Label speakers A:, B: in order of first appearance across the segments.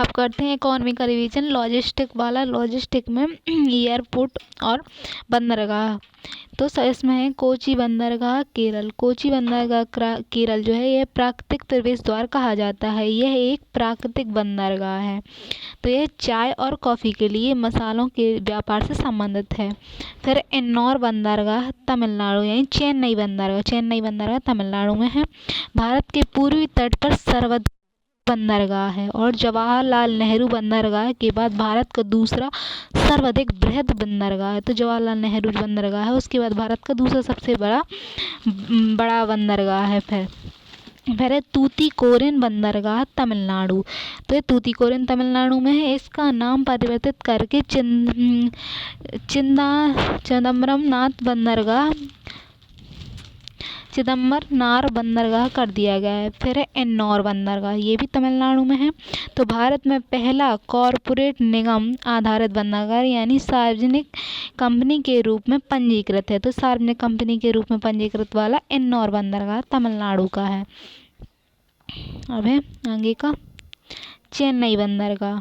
A: अब करते हैं इकोनॉमी का रिवीजन। लॉजिस्टिक वाला, लॉजिस्टिक में एयरपोर्ट और बंदरगाह। तो इसमें है कोची बंदरगाह केरल। कोची बंदरगाह केरल जो है यह प्राकृतिक प्रवेश द्वार कहा जाता है। यह एक प्राकृतिक बंदरगाह है। तो यह चाय और कॉफ़ी के लिए मसालों के व्यापार से संबंधित है। फिर एन्नौर बंदरगाह तमिलनाडु यानी चेन्नई बंदरगाह। चेन्नई बंदरगाह तमिलनाडु में है। भारत के पूर्वी तट पर सर्वाधिक बंदरगाह है और जवाहरलाल नेहरू बंदरगाह के बाद भारत का दूसरा सर्वाधिक बृहद बंदरगाह है। तो जवाहरलाल नेहरू बंदरगाह है, उसके बाद भारत का दूसरा सबसे बड़ा बंदरगाह है। फिर है तूतीकोरिन बंदरगाह तमिलनाडु। तो ये तूतीकोरिन तमिलनाडु में है। इसका नाम परिवर्तित करके चिदम्बरनार बंदरगाह कर दिया गया है। फिर है एन्नौर बंदरगाह, ये भी तमिलनाडु में है। तो भारत में पहला कॉरपोरेट निगम आधारित बंदरगाह यानी सार्वजनिक कंपनी के रूप में पंजीकृत है। तो सार्वजनिक कंपनी के रूप में पंजीकृत वाला एन्नौर बंदरगाह तमिलनाडु का है। अब है आगे का चेन्नई बंदरगाह।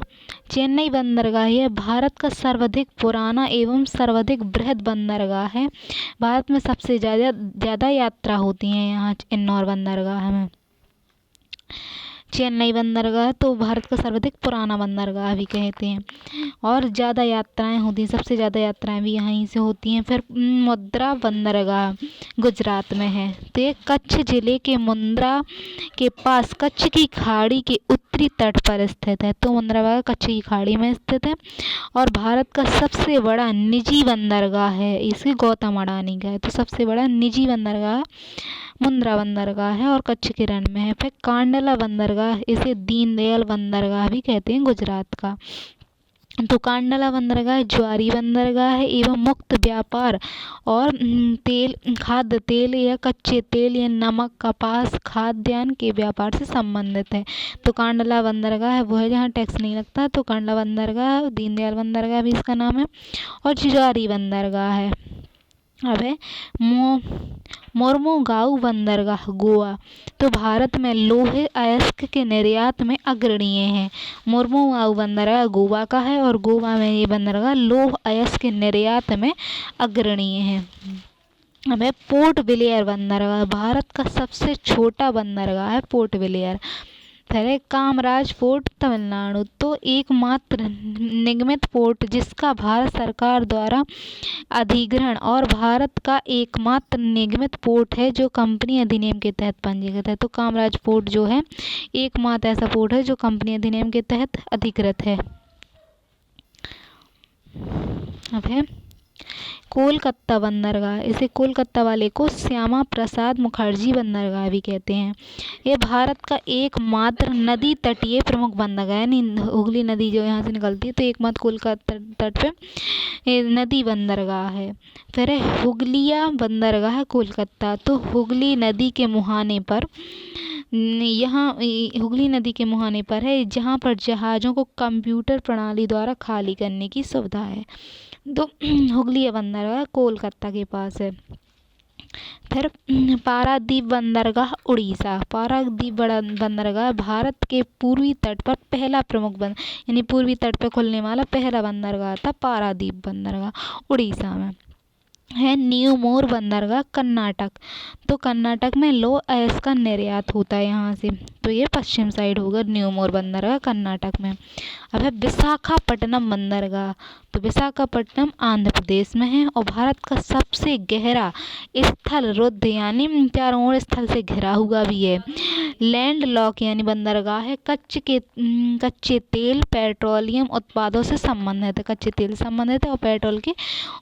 A: चेन्नई बंदरगाह यह भारत का सर्वाधिक पुराना एवं सर्वाधिक बृहद बंदरगाह है। भारत में सबसे ज़्यादा यात्रा होती हैं यहाँ एन्नौर बंदरगाह में। चेन्नई बंदरगाह तो भारत का सर्वाधिक पुराना बंदरगाह भी कहते हैं और ज़्यादा यात्राएं होती हैं, सबसे ज़्यादा यात्राएं भी यहीं से होती हैं। फिर मुंद्रा बंदरगाह गुजरात में है। तो ये कच्छ जिले के मुंद्रा के पास कच्छ की खाड़ी के उत्तरी तट पर स्थित है। तो मुंद्रा कच्छ की खाड़ी में स्थित है और भारत का सबसे बड़ा निजी बंदरगाह है। इसे गौतम अडानी का है। तो सबसे बड़ा निजी बंदरगाह मुंद्रा बंदरगाह है और कच्छ के रण में है। फिर कांडला बंदरगाह, इसे दीनदयाल बंदरगाह भी कहते हैं गुजरात का। तो कांडला बंदरगाह ज्वारी बंदरगाह है एवं मुक्त व्यापार और खाद्य तेल या कच्चे तेल या नमक, कपास, खाद्यान्न के व्यापार से संबंधित है। तो कांडला बंदरगाह है वो है जहाँ टैक्स नहीं लगता। तो कांडला बंदरगाह, दीनदयाल बंदरगाह भी इसका नाम है और ज्वारी बंदरगाह है। अब है मोरमुगांव बंदरगाह गोवा। तो भारत में लोहे अयस्क के निर्यात में अग्रणीय है। मोरमुगांव बंदरगाह गोवा का है और गोवा में ये बंदरगाह लौह अयस्क के निर्यात में अग्रणीय है। अब है पोर्ट ब्लेयर बंदरगाह। भारत का सबसे छोटा बंदरगाह है पोर्ट ब्लेयर। फिर है कामराज पोर्ट तमिलनाडु। तो एकमात्र निगमित पोर्ट जिसका भारत सरकार द्वारा अधिग्रहण और भारत का एकमात्र निगमित पोर्ट है जो कंपनी अधिनियम के तहत पंजीकृत है। तो कामराज पोर्ट जो है एकमात्र ऐसा पोर्ट है जो कंपनी अधिनियम के तहत अधिकृत है। अब है कोलकाता बंदरगाह। इसे कोलकाता वाले को श्यामा प्रसाद मुखर्जी बंदरगाह भी कहते हैं। यह भारत का एकमात्र नदी तटीय प्रमुख बंदरगाह है। यानी हुगली नदी जो यहाँ से निकलती है तो एकमात्र कोलकाता तट पे नदी बंदरगाह है। फिर है हुगलिया बंदरगाह कोलकाता। तो हुगली नदी के मुहाने पर यहाँ हुगली नदी के मुहाने पर है जहाँ पर जहाज़ों को कंप्यूटर प्रणाली द्वारा खाली करने की सुविधा है। तो हुगली बंदरगाह कोलकाता के पास है। फिर पारादीप बंदरगाह उड़ीसा। पारादीप बंदरगाह भारत के पूर्वी तट पर पहला प्रमुख यानी पूर्वी तट पर खुलने वाला पहला बंदरगाह था पारादीप बंदरगाह उड़ीसा में है। न्यू मोर बंदरगाह कर्नाटक। तो कर्नाटक में लौह अयस्क का निर्यात होता है यहाँ से। तो ये पश्चिम साइड होगा न्यू मोर बंदरगाह कर्नाटक में। अब है विशाखापट्टनम बंदरगाह। तो विशाखापट्टनम आंध्र प्रदेश में है और भारत का सबसे गहरा स्थल रुद्ध यानी चारों ओर स्थल से घिरा हुआ भी है। लैंड लॉक यानी बंदरगाह है। कच्चे तेल पेट्रोलियम उत्पादों से संबंधित है। कच्चे तेल से संबंधित है और पेट्रोल के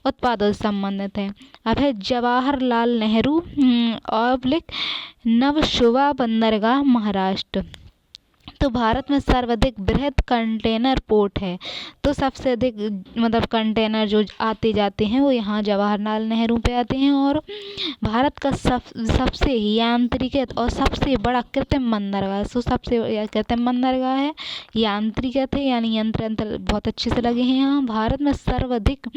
A: उत्पादों से संबंधित है। अब है जवाहरलाल नेहरू नवशुवा बंदरगाह महाराष्ट्र। तो भारत में सर्वाधिक बृहद कंटेनर पोर्ट है। तो सबसे अधिक मतलब कंटेनर जो आते जाते हैं वो यहाँ जवाहरलाल नेहरू पे आते हैं और भारत का सबसे यांत्रिकृत और सबसे बड़ा कृत्रिम बंदरगाह। तो सबसे कृत्रिम बंदरगाह है, यांत्रिकृत है यानी यंत्र बहुत अच्छे से लगे हैं यहाँ। भारत में सर्वाधिक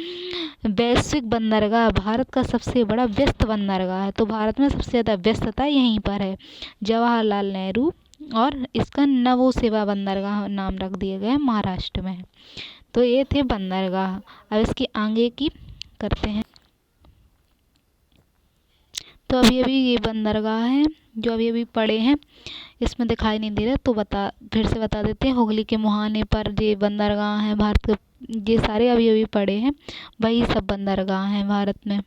A: वैश्विक बंदरगाह, भारत का सबसे बड़ा व्यस्त बंदरगाह है। तो भारत में सबसे ज़्यादा व्यस्तता यहीं पर है जवाहरलाल नेहरू और इसका नवोसेवा बंदरगाह नाम रख दिया गया है, महाराष्ट्र में है। तो ये थे बंदरगाह। अब इसकी आगे की करते हैं। तो अभी अभी ये बंदरगाह हैं जो अभी अभी पड़े हैं, इसमें दिखाई नहीं दे रहा, तो फिर से बता देते हैं। हुगली के मुहाने पर ये बंदरगाह हैं भारत के, ये सारे अभी अभी पड़े हैं, वही सब बंदरगाह हैं भारत में।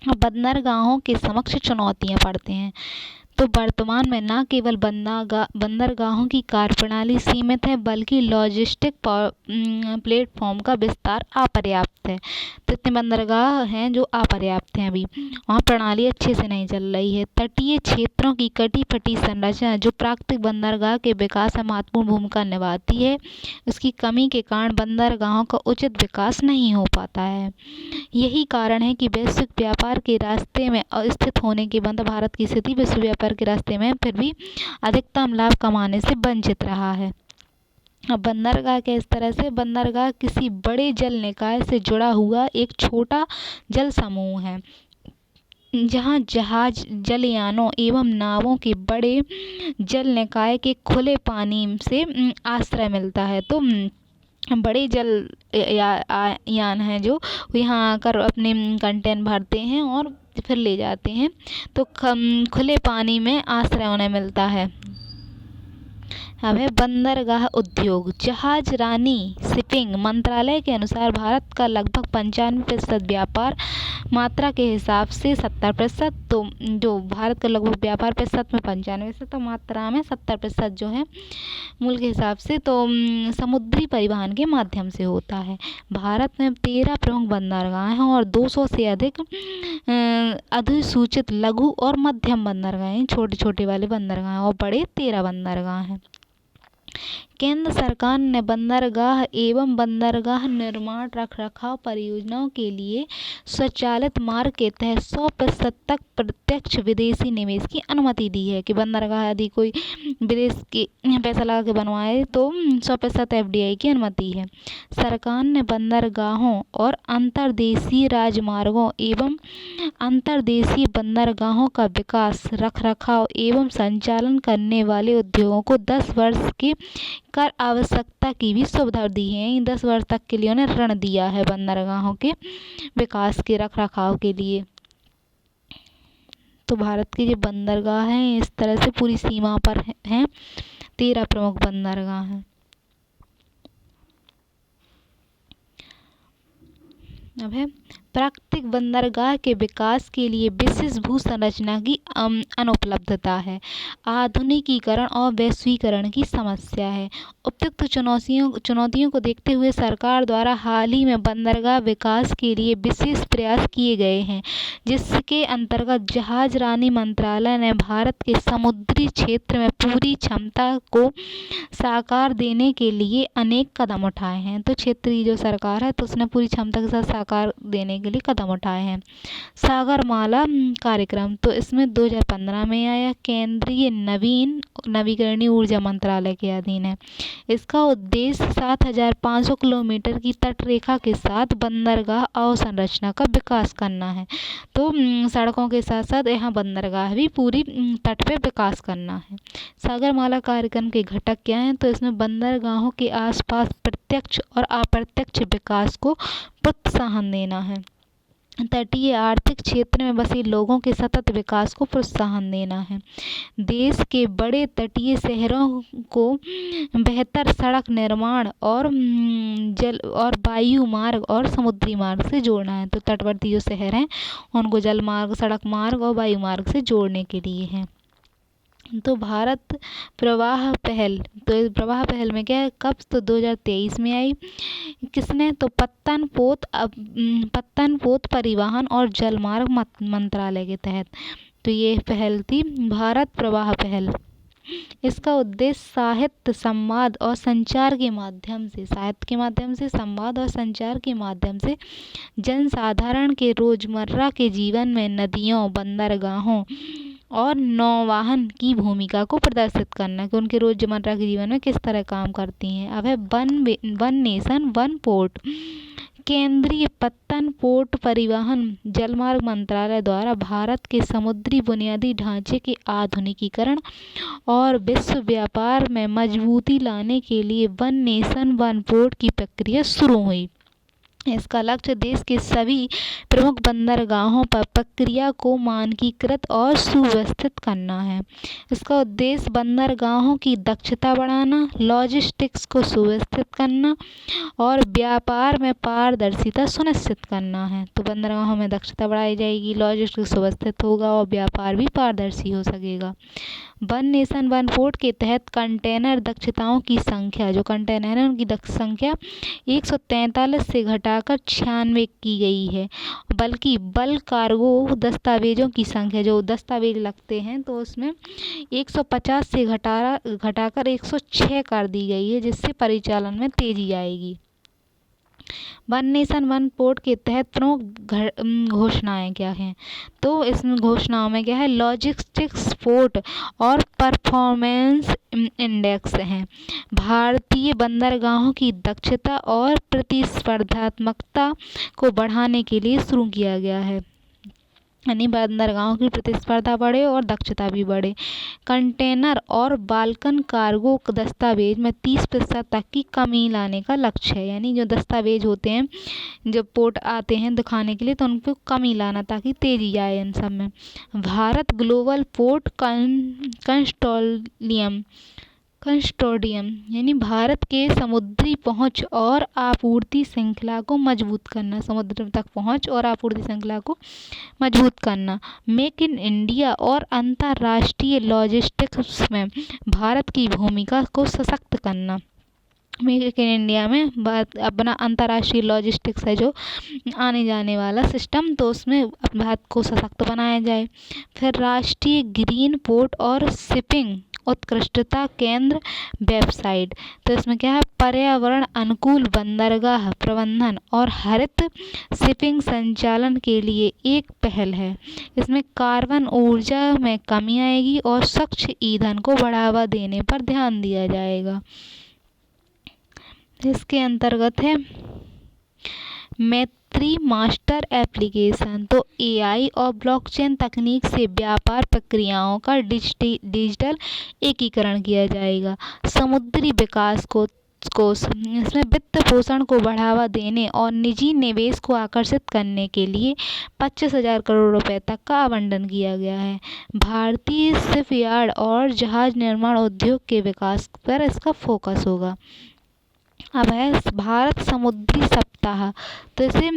A: बंदरगाहों के समक्ष चुनौतियां पड़ते हैं। तो वर्तमान में न केवल बंदरगाहों की कार्यप्रणाली सीमित है, बल्कि लॉजिस्टिक प्लेटफॉर्म का विस्तार अपर्याप्त है। तो इतने बंदरगाह हैं जो अपर्याप्त हैं, अभी वहाँ प्रणाली अच्छे से नहीं चल रही है। तटीय क्षेत्रों की कटी फटी संरचना जो प्राकृतिक बंदरगाह के विकास में महत्वपूर्ण भूमिका निभाती है, उसकी कमी के कारण बंदरगाहों का उचित विकास नहीं हो पाता है। यही कारण है कि वैश्विक व्यापार के रास्ते में स्थित होने के बाद भारत की स्थिति विश्व व्यापार के रास्ते में फिर भी अधिकतम लाभ कमाने से वंचित रहा है। अब बंदरगाह के इस तरह से, बंदरगाह किसी बड़े जल निकाय से जुड़ा हुआ एक छोटा जल समूह है, जहाँ जहाज, जलयानों एवं नावों के बड़े जल निकाय के खुले पानी से आश्रय मिलता है। तो बड़े जल यान हैं जो यहाँ आकर अपने कंटेनर भरते हैं और फिर ले जाते हैं, तो खुले पानी में आश्रय उन्हें मिलता है। अब है बंदरगाह उद्योग। जहाज रानी शिपिंग मंत्रालय के अनुसार भारत का लगभग 95% व्यापार मात्रा के हिसाब से 70%, तो जो भारत का लगभग व्यापार प्रतिशत में 95%, तो मात्रा में 70% जो है मूल के हिसाब से, तो समुद्री परिवहन के माध्यम से होता है। भारत में 13 प्रमुख बंदरगाह हैं और 200 से अधिक अधिसूचित लघु और मध्यम बंदरगाह हैं, छोटे छोटे वाले बंदरगाह, और बड़े 13 बंदरगाह हैं। केंद्र सरकार ने बंदरगाह एवं बंदरगाह निर्माण रखरखाव परियोजनाओं के लिए स्वचालित मार्ग के तहत 100% तक प्रत्यक्ष विदेशी निवेश की अनुमति दी है, कि बंदरगाह यदि कोई विदेश की पैसा लगा के बनवाए तो 100% FDI की अनुमति है। सरकार ने बंदरगाहों और अंतर्देशीय राजमार्गों एवं अंतर्देशीय बंदरगाहों का विकास, रखरखाव एवं संचालन करने वाले उद्योगों को 10 वर्ष के कर आवश्यकता की भी सुविधा दी है। इन 10 वर्ष तक के लिए उन्हें ऋण दिया है बंदरगाहों के विकास के, रखरखाव के लिए। तो भारत के जो बंदरगाह हैं इस तरह से पूरी सीमा पर हैं, 13 प्रमुख बंदरगाह हैं। अब है प्राकृतिक बंदरगाह के विकास के लिए विशेष भू संरचना की अनुपलब्धता है, आधुनिकीकरण और वैश्वीकरण की समस्या है। उपयुक्त चुनौतियों को देखते हुए सरकार द्वारा हाल ही में बंदरगाह विकास के लिए विशेष प्रयास किए गए हैं, जिसके अंतर्गत जहाज रानी मंत्रालय ने भारत के समुद्री क्षेत्र में पूरी क्षमता को साकार देने के लिए अनेक कदम उठाए हैं। तो क्षेत्रीय जो सरकार है तो उसने पूरी क्षमता के साथ साकार देने के लिए कदम उठाए हैं। सागरमाला कार्यक्रम, तो इसमें 2015 में आया, केंद्रीय नवीकरणीय ऊर्जा मंत्रालय के अधीन है। इसका उद्देश्य 7500 किलोमीटर की तटरेखा के साथ बंदरगाह अवसंरचना का विकास करना है। तो सड़कों के साथ साथ यहाँ बंदरगाह भी पूरी तट पे विकास करना है। सागरमाला कार्यक्रम के घटक क्या हैं, तो इसमें बंदरगाहों के आसपास प्रत्यक्ष और अप्रत्यक्ष विकास को प्रोत्साहन देना है, तटीय आर्थिक क्षेत्र में बसे लोगों के सतत विकास को प्रोत्साहन देना है, देश के बड़े तटीय शहरों को बेहतर सड़क निर्माण और जल और वायु मार्ग और समुद्री मार्ग से जोड़ना है। तो तटवर्ती जो शहर हैं उनको जल मार्ग, सड़क मार्ग और वायु मार्ग से जोड़ने के लिए है। तो भारत प्रवाह पहल, तो प्रवाह पहल में क्या है, कब, तो 2023 में आई। किसने, तो पत्तनपोत परिवहन और जलमार्ग मंत्रालय के तहत। तो ये पहल थी भारत प्रवाह पहल। इसका उद्देश्य साहित्य, संवाद और संचार के माध्यम से, संवाद और संचार के माध्यम से जनसाधारण के रोजमर्रा के जीवन में नदियों, बंदरगाहों और नौवाहन की भूमिका को प्रदर्शित करना, कि उनके रोजमर्रा के जीवन में किस तरह काम करती हैं। अब है वन नेशन वन पोर्ट। केंद्रीय पत्तन पोर्ट परिवहन जलमार्ग मंत्रालय द्वारा भारत के समुद्री बुनियादी ढांचे के आधुनिकीकरण और विश्व व्यापार में मजबूती लाने के लिए वन नेशन वन पोर्ट की प्रक्रिया शुरू हुई। इसका लक्ष्य देश के सभी प्रमुख बंदरगाहों पर प्रक्रिया को मानकीकृत और सुव्यवस्थित करना है। इसका उद्देश्य बंदरगाहों की दक्षता बढ़ाना, लॉजिस्टिक्स को सुव्यवस्थित करना और व्यापार में पारदर्शिता सुनिश्चित करना है। तो बंदरगाहों में दक्षता बढ़ाई जाएगी, लॉजिस्टिक्स सुव्यवस्थित होगा और व्यापार भी पारदर्शी हो सकेगा। वन नेशन वन पोर्ट के तहत कंटेनर दक्षताओं की संख्या, जो कंटेनर है उनकी संख्या 143 से घटाकर 96 की गई है, बल्कि बल्क कार्गो दस्तावेजों की संख्या, जो दस्तावेज लगते हैं तो उसमें 150 से घटाकर 106 कर दी गई है, जिससे परिचालन में तेजी आएगी। वन नेशन वन पोर्ट के तहत प्रमुख घोषणाएं क्या हैं? तो इसमें घोषणाओं में क्या है? लॉजिस्टिक्स पोर्ट और परफॉर्मेंस इंडेक्स हैं। भारतीय बंदरगाहों की दक्षता और प्रतिस्पर्धात्मकता को बढ़ाने के लिए शुरू किया गया है, यानी बंदरगाहों की प्रतिस्पर्धा बढ़े और दक्षता भी बढ़े। कंटेनर और बाल्कन कार्गो दस्तावेज में 30% तक की कमी लाने का लक्ष्य है, यानी जो दस्तावेज होते हैं जब पोर्ट आते हैं दिखाने के लिए तो उन पर कमी लाना ताकि तेजी आए इन सब में। भारत ग्लोबल पोर्ट कंसोर्टियम यानी भारत के समुद्री पहुंच और आपूर्ति श्रृंखला को मजबूत करना, समुद्र तक पहुंच और आपूर्ति श्रृंखला को मजबूत करना। मेक इन इंडिया और अंतर्राष्ट्रीय लॉजिस्टिक्स में भारत की भूमिका को सशक्त करना। मेक इन इंडिया में अपना अंतर्राष्ट्रीय लॉजिस्टिक्स है जो आने जाने वाला सिस्टम, तो उसमें भारत को सशक्त बनाया जाए। फिर राष्ट्रीय ग्रीन पोर्ट और शिपिंग उत्कृष्टता केंद्र वेबसाइट, तो इसमें क्या है? पर्यावरण अनुकूल बंदरगाह प्रबंधन और हरित शिपिंग संचालन के लिए एक पहल है। इसमें कार्बन ऊर्जा में कमी आएगी और स्वच्छ ईंधन को बढ़ावा देने पर ध्यान दिया जाएगा। इसके अंतर्गत है मैत्री मास्टर एप्लीकेशन, तो AI और ब्लॉकचेन तकनीक से व्यापार प्रक्रियाओं का डिजिटल एकीकरण किया जाएगा। समुद्री विकास को इसमें वित्त पोषण को बढ़ावा देने और निजी निवेश को आकर्षित करने के लिए 25,000 करोड़ रुपए तक का आवंटन किया गया है। भारतीय शिपयार्ड और जहाज निर्माण उद्योग के विकास पर इसका फोकस होगा। अब है भारत समुद्री सप्ताह, तो इसे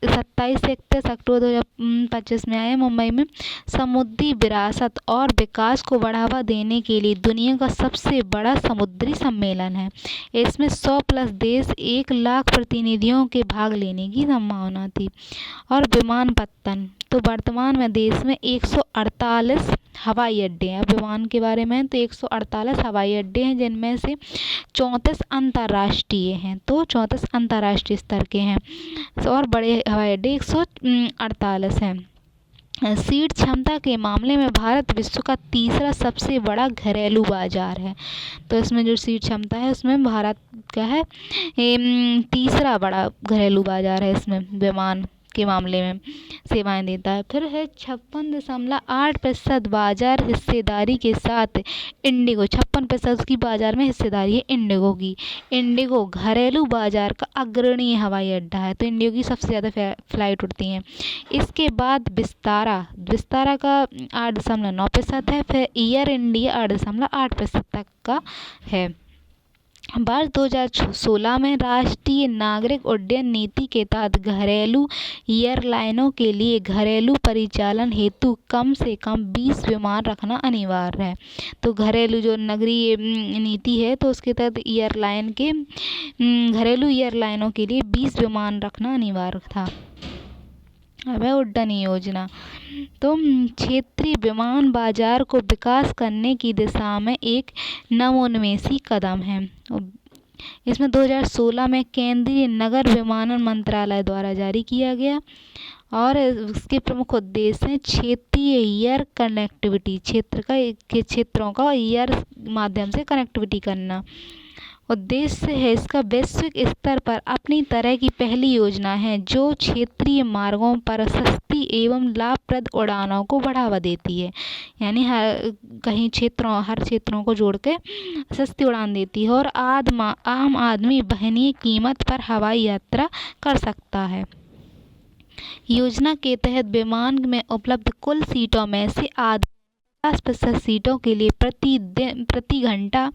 A: 27 से 31 अक्टूबर 2025 में आया मुंबई में। समुद्री विरासत और विकास को बढ़ावा देने के लिए दुनिया का सबसे बड़ा समुद्री सम्मेलन है। इसमें 100+ देश 1 लाख प्रतिनिधियों के भाग लेने की संभावना थी। और विमानपत्तन, तो वर्तमान में देश में 148 हवाई अड्डे हैं। विमान के बारे में तो 148 हवाई अड्डे हैं, जिनमें से 34 अंतर्राष्ट्रीय हैं, तो 34 अंतर्राष्ट्रीय स्तर के हैं और बड़े हवाई अड्डे 148 हैं। सीट क्षमता के मामले में भारत विश्व का तीसरा सबसे बड़ा घरेलू बाजार है, तो इसमें जो सीट क्षमता है उसमें भारत का है तीसरा बड़ा घरेलू बाजार है, इसमें विमान के मामले में सेवाएं देता है। फिर है 56.8% बाजार हिस्सेदारी के साथ इंडिगो, 56% की बाजार में हिस्सेदारी है इंडिगो की। इंडिगो घरेलू बाजार का अग्रणी हवाई अड्डा है, तो इंडिगो की सबसे ज़्यादा फ्लाइट उड़ती हैं। इसके बाद विस्तारा का 8.9% है। फिर एयर इंडिया 8.8% तक का है। वर्ष 2016 में राष्ट्रीय नागरिक उड्डयन नीति के तहत घरेलू एयरलाइनों के लिए घरेलू परिचालन हेतु कम से कम 20 विमान रखना अनिवार्य है। तो घरेलू जो नगरीय नीति है तो उसके तहत घरेलू एयरलाइनों के लिए 20 विमान रखना अनिवार्य था। अब है उड्डयन योजना, तो क्षेत्रीय विमान बाजार को विकास करने की दिशा में एक नवोन्मेषी कदम है। इसमें 2016 में केंद्रीय नगर विमानन मंत्रालय द्वारा जारी किया गया और इसके प्रमुख उद्देश्य हैं क्षेत्रीय एयर कनेक्टिविटी, क्षेत्रों का एयर माध्यम से कनेक्टिविटी करना। उद्देश्य है इसका वैश्विक स्तर पर अपनी तरह की पहली योजना है जो क्षेत्रीय मार्गों पर सस्ती एवं लाभप्रद उड़ानों को बढ़ावा देती है। यानी हर क्षेत्रों को जोड़ के सस्ती उड़ान देती है और आम आदमी वहनीय कीमत पर हवाई यात्रा कर सकता है। योजना के तहत विमान में उपलब्ध कुल सीटों में से आधी 50% सीटों के लिए प्रति घंटा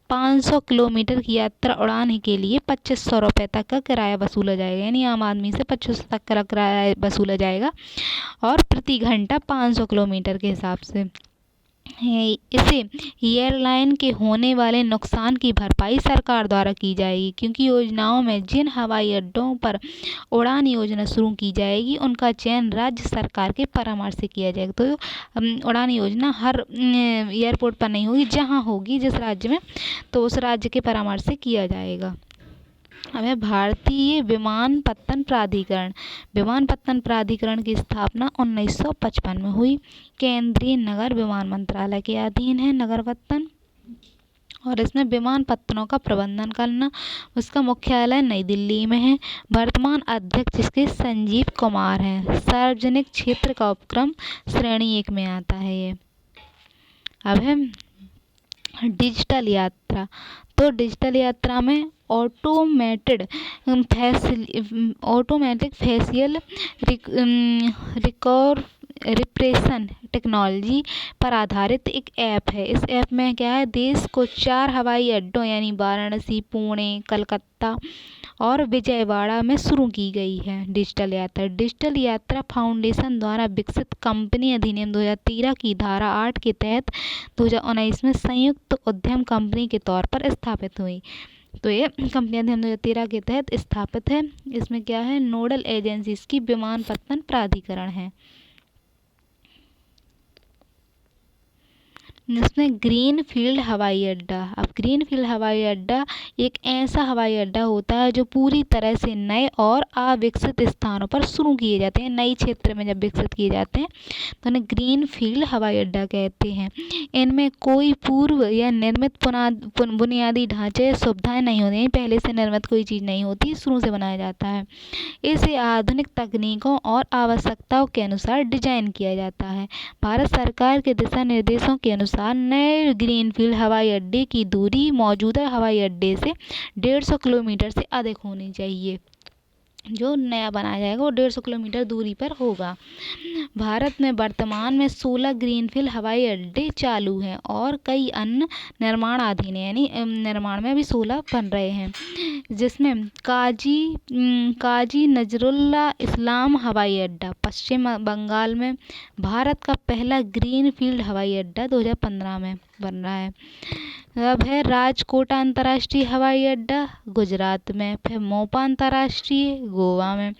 A: 500 किलोमीटर की यात्रा उड़ान के लिए 2500 रुपये तक का किराया वसूला जाएगा। यानी आम आदमी से 2500 तक का किराया वसूला जाएगा और प्रति घंटा 500 किलोमीटर के हिसाब से। इसे एयरलाइन के होने वाले नुकसान की भरपाई सरकार द्वारा की जाएगी, क्योंकि योजनाओं में जिन हवाई अड्डों पर उड़ान योजना शुरू की जाएगी उनका चयन राज्य सरकार के परामर्श से किया जाएगा। तो उड़ान योजना हर एयरपोर्ट पर नहीं होगी, जहां होगी जिस राज्य में तो उस राज्य के परामर्श से किया जाएगा। अब है भारतीय विमानपत्तन प्राधिकरण। विमानपत्तन प्राधिकरण की स्थापना 1955 में हुई। केंद्रीय नगर विमान मंत्रालय के अधीन है नगरपत्तन और इसमें विमानपत्तनों का प्रबंधन करना। उसका मुख्यालय नई दिल्ली में है। वर्तमान अध्यक्ष इसके संजीव कुमार हैं। सार्वजनिक क्षेत्र का उपक्रम श्रेणी 1 में आता है ये। अब है डिजिटल यात्रा। तो डिजिटल यात्रा में ऑटोमेटिक फेशियल रिकॉग्निशन टेक्नोलॉजी पर आधारित एक ऐप है। इस ऐप में क्या है, देश को 4 हवाई अड्डों यानी वाराणसी, पुणे, कलकत्ता और विजयवाड़ा में शुरू की गई है डिजिटल यात्रा। डिजिटल यात्रा फाउंडेशन द्वारा विकसित कंपनी अधिनियम 2013 की धारा 8 के तहत 2019 में संयुक्त उद्यम कंपनी के तौर पर स्थापित हुई। तो ये कंपनी अधिनियम 2013 के तहत स्थापित है। इसमें क्या है, नोडल एजेंसी इसकी विमानपत्तन प्राधिकरण है। जिसमें ग्रीन फील्ड हवाई अड्डा। अब ग्रीन फील्ड हवाई अड्डा एक ऐसा हवाई अड्डा होता है जो पूरी तरह से नए और अविकसित स्थानों पर शुरू किए जाते हैं। नई क्षेत्र में जब विकसित किए जाते हैं तो उन्हें ग्रीन फील्ड हवाई अड्डा कहते हैं। इनमें कोई पूर्व या निर्मित बुनियादी ढांचे या सुविधाएं नहीं होती, पहले से निर्मित कोई चीज़ नहीं होती, शुरू से बनाया जाता है। इसे आधुनिक तकनीकों और आवश्यकताओं के अनुसार डिजाइन किया जाता है। भारत सरकार के दिशा निर्देशों के अनुसार नए ग्रीनफील्ड हवाई अड्डे की दूरी मौजूदा हवाई अड्डे से 150 किलोमीटर से अधिक होनी चाहिए। जो नया बनाया जाएगा वो 150 किलोमीटर दूरी पर होगा। भारत में वर्तमान में 16 ग्रीनफील्ड हवाई अड्डे चालू हैं और कई अन्य निर्माणाधीन हैं, यानी निर्माण में अभी 16 बन रहे हैं। जिसमें काजी नजरुल्ला इस्लाम हवाई अड्डा पश्चिम बंगाल में, भारत का पहला ग्रीनफील्ड हवाई अड्डा 2015 में बन रहा है। अब है राजकोट अंतर्राष्ट्रीय हवाई अड्डा गुजरात में, फिर मोपा अंतर्राष्ट्रीय गोवा में,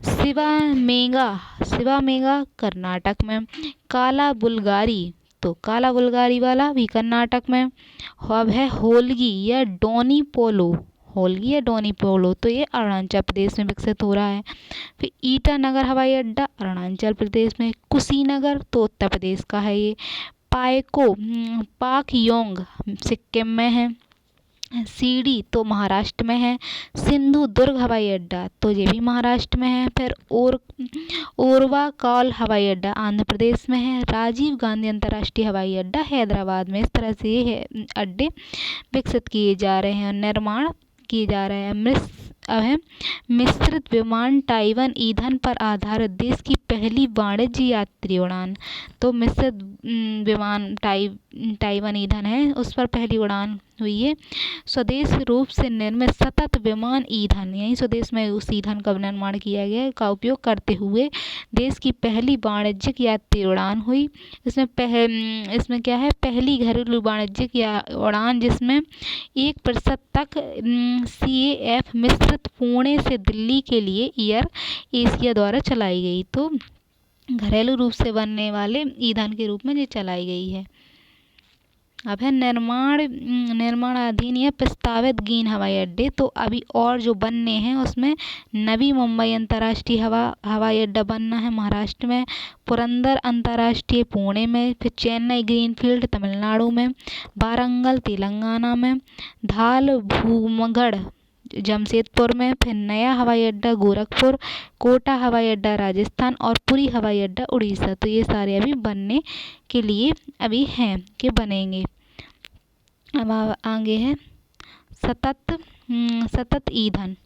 A: शिवामेगा कर्नाटक में, काला बुल्गारी वाला भी कर्नाटक में। अब है होलगी या डोनी पोलो तो ये अरुणाचल प्रदेश में विकसित हो रहा है। फिर ईटानगर हवाई अड्डा अरुणाचल प्रदेश में, कुशीनगर तो उत्तर प्रदेश का है ये, पाकयोंग सिक्किम में है, सीडी तो महाराष्ट्र में है, सिंधु दुर्ग हवाई अड्डा तो ये भी महाराष्ट्र में है। फिर ओरवा कॉल हवाई अड्डा आंध्र प्रदेश में है, राजीव गांधी अंतर्राष्ट्रीय हवाई अड्डा हैदराबाद में। इस तरह से ये अड्डे विकसित किए जा रहे हैं, निर्माण किए जा रहे हैं। मिश्रित विमान टाइवन ईंधन पर आधारित देश की पहली वाणिज्य यात्री उड़ान। तो मिश्रित विमान टाइवन ईंधन है, उस पर पहली उड़ान हुई है। स्वदेश रूप से निर्मित सतत विमान ईंधन, यही स्वदेश में उस ईंधन का निर्माण किया गया का उपयोग करते हुए देश की पहली वाणिज्यिक यात्री उड़ान हुई। इसमें क्या है, पहली घरेलू वाणिज्यिक उड़ान जिसमें 1% तक CAF मिश्रित पुणे से दिल्ली के लिए एयर एशिया द्वारा चलाई गई। तो घरेलू रूप से बनने वाले ईंधन के रूप में ये चलाई गई है। अब है निर्माणाधीन या प्रस्तावित ग्रीन हवाई अड्डे। तो अभी और जो बनने हैं उसमें नवी मुंबई अंतर्राष्ट्रीय हवाई अड्डा बनना है महाराष्ट्र में, पुरंदर अंतर्राष्ट्रीय पुणे में, फिर चेन्नई ग्रीनफील्ड तमिलनाडु में, वारंगल तेलंगाना में, धालभूमगढ़ जमशेदपुर में, फिर नया हवाई अड्डा गोरखपुर, कोटा हवाई अड्डा राजस्थान और पुरी हवाई अड्डा उड़ीसा। तो ये सारे अभी बनने के लिए अभी हैं कि बनेंगे। अब आगे है सतत ईंधन,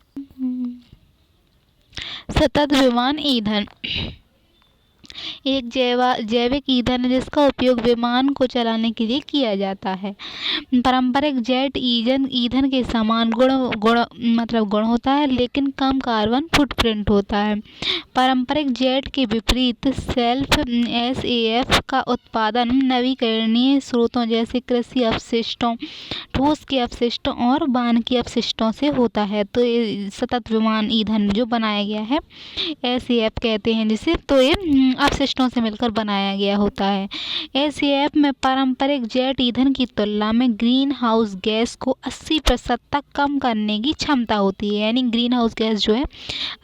A: सतत विमान ईंधन एक जैविक ईंधन है जिसका उपयोग विमान को चलाने के लिए किया जाता है। पारंपरिक जेट ईंधन के समान गुण होता है, लेकिन कम कार्बन फुटप्रिंट होता है। पारंपरिक जेट के विपरीत सेल्फ एसएएफ का उत्पादन नवीकरणीय स्रोतों जैसे कृषि अपशिष्टों, ठोस के अपशिष्टों और वानिकी अपशिष्टों से होता है। तो ये सतत विमान ईंधन जो बनाया गया है एसएएफ कहते हैं जिसे, तो ये अपशिष्टों से मिलकर बनाया गया होता है। एसएएफ में पारंपरिक जेट ईंधन की तुलना में ग्रीन हाउस गैस को 80% तक कम करने की क्षमता होती है, यानी ग्रीन हाउस गैस जो है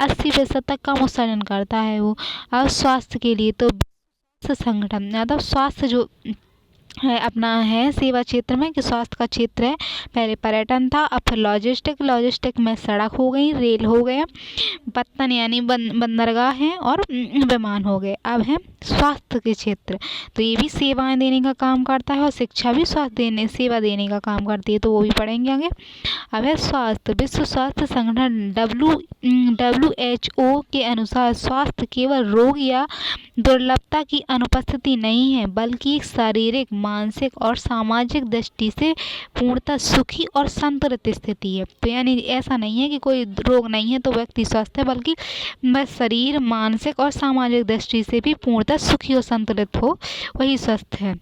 A: 80% तक कम उत्सर्जन करता है वो। और स्वास्थ्य के लिए तो संगठन मतलब स्वास्थ्य जो है अपना है सेवा क्षेत्र में कि स्वास्थ्य का क्षेत्र है, पहले पर्यटन था, अब फिर लॉजिस्टिक में सड़क हो गई, रेल हो गया, पत्तन यानी बंदरगाह हैं और विमान हो गए। अब है स्वास्थ्य के क्षेत्र, तो ये भी सेवाएं देने का काम करता है और शिक्षा भी सेवा देने का काम करती है, तो वो भी पढ़ेंगे आगे। अब है स्वास्थ्य, विश्व स्वास्थ्य संगठन WHO के अनुसार स्वास्थ्य केवल रोग या दुर्लभता की अनुपस्थिति नहीं है, बल्कि एक शारीरिक, मानसिक और सामाजिक दृष्टि से पूर्णतः सुखी और संतुलित स्थिति है। तो यानी ऐसा नहीं है कि कोई रोग नहीं है तो व्यक्ति स्वस्थ है, बल्कि बस शरीर, मानसिक और सामाजिक दृष्टि से भी पूर्णतः सुखी और संतुलित हो वही स्वस्थ है।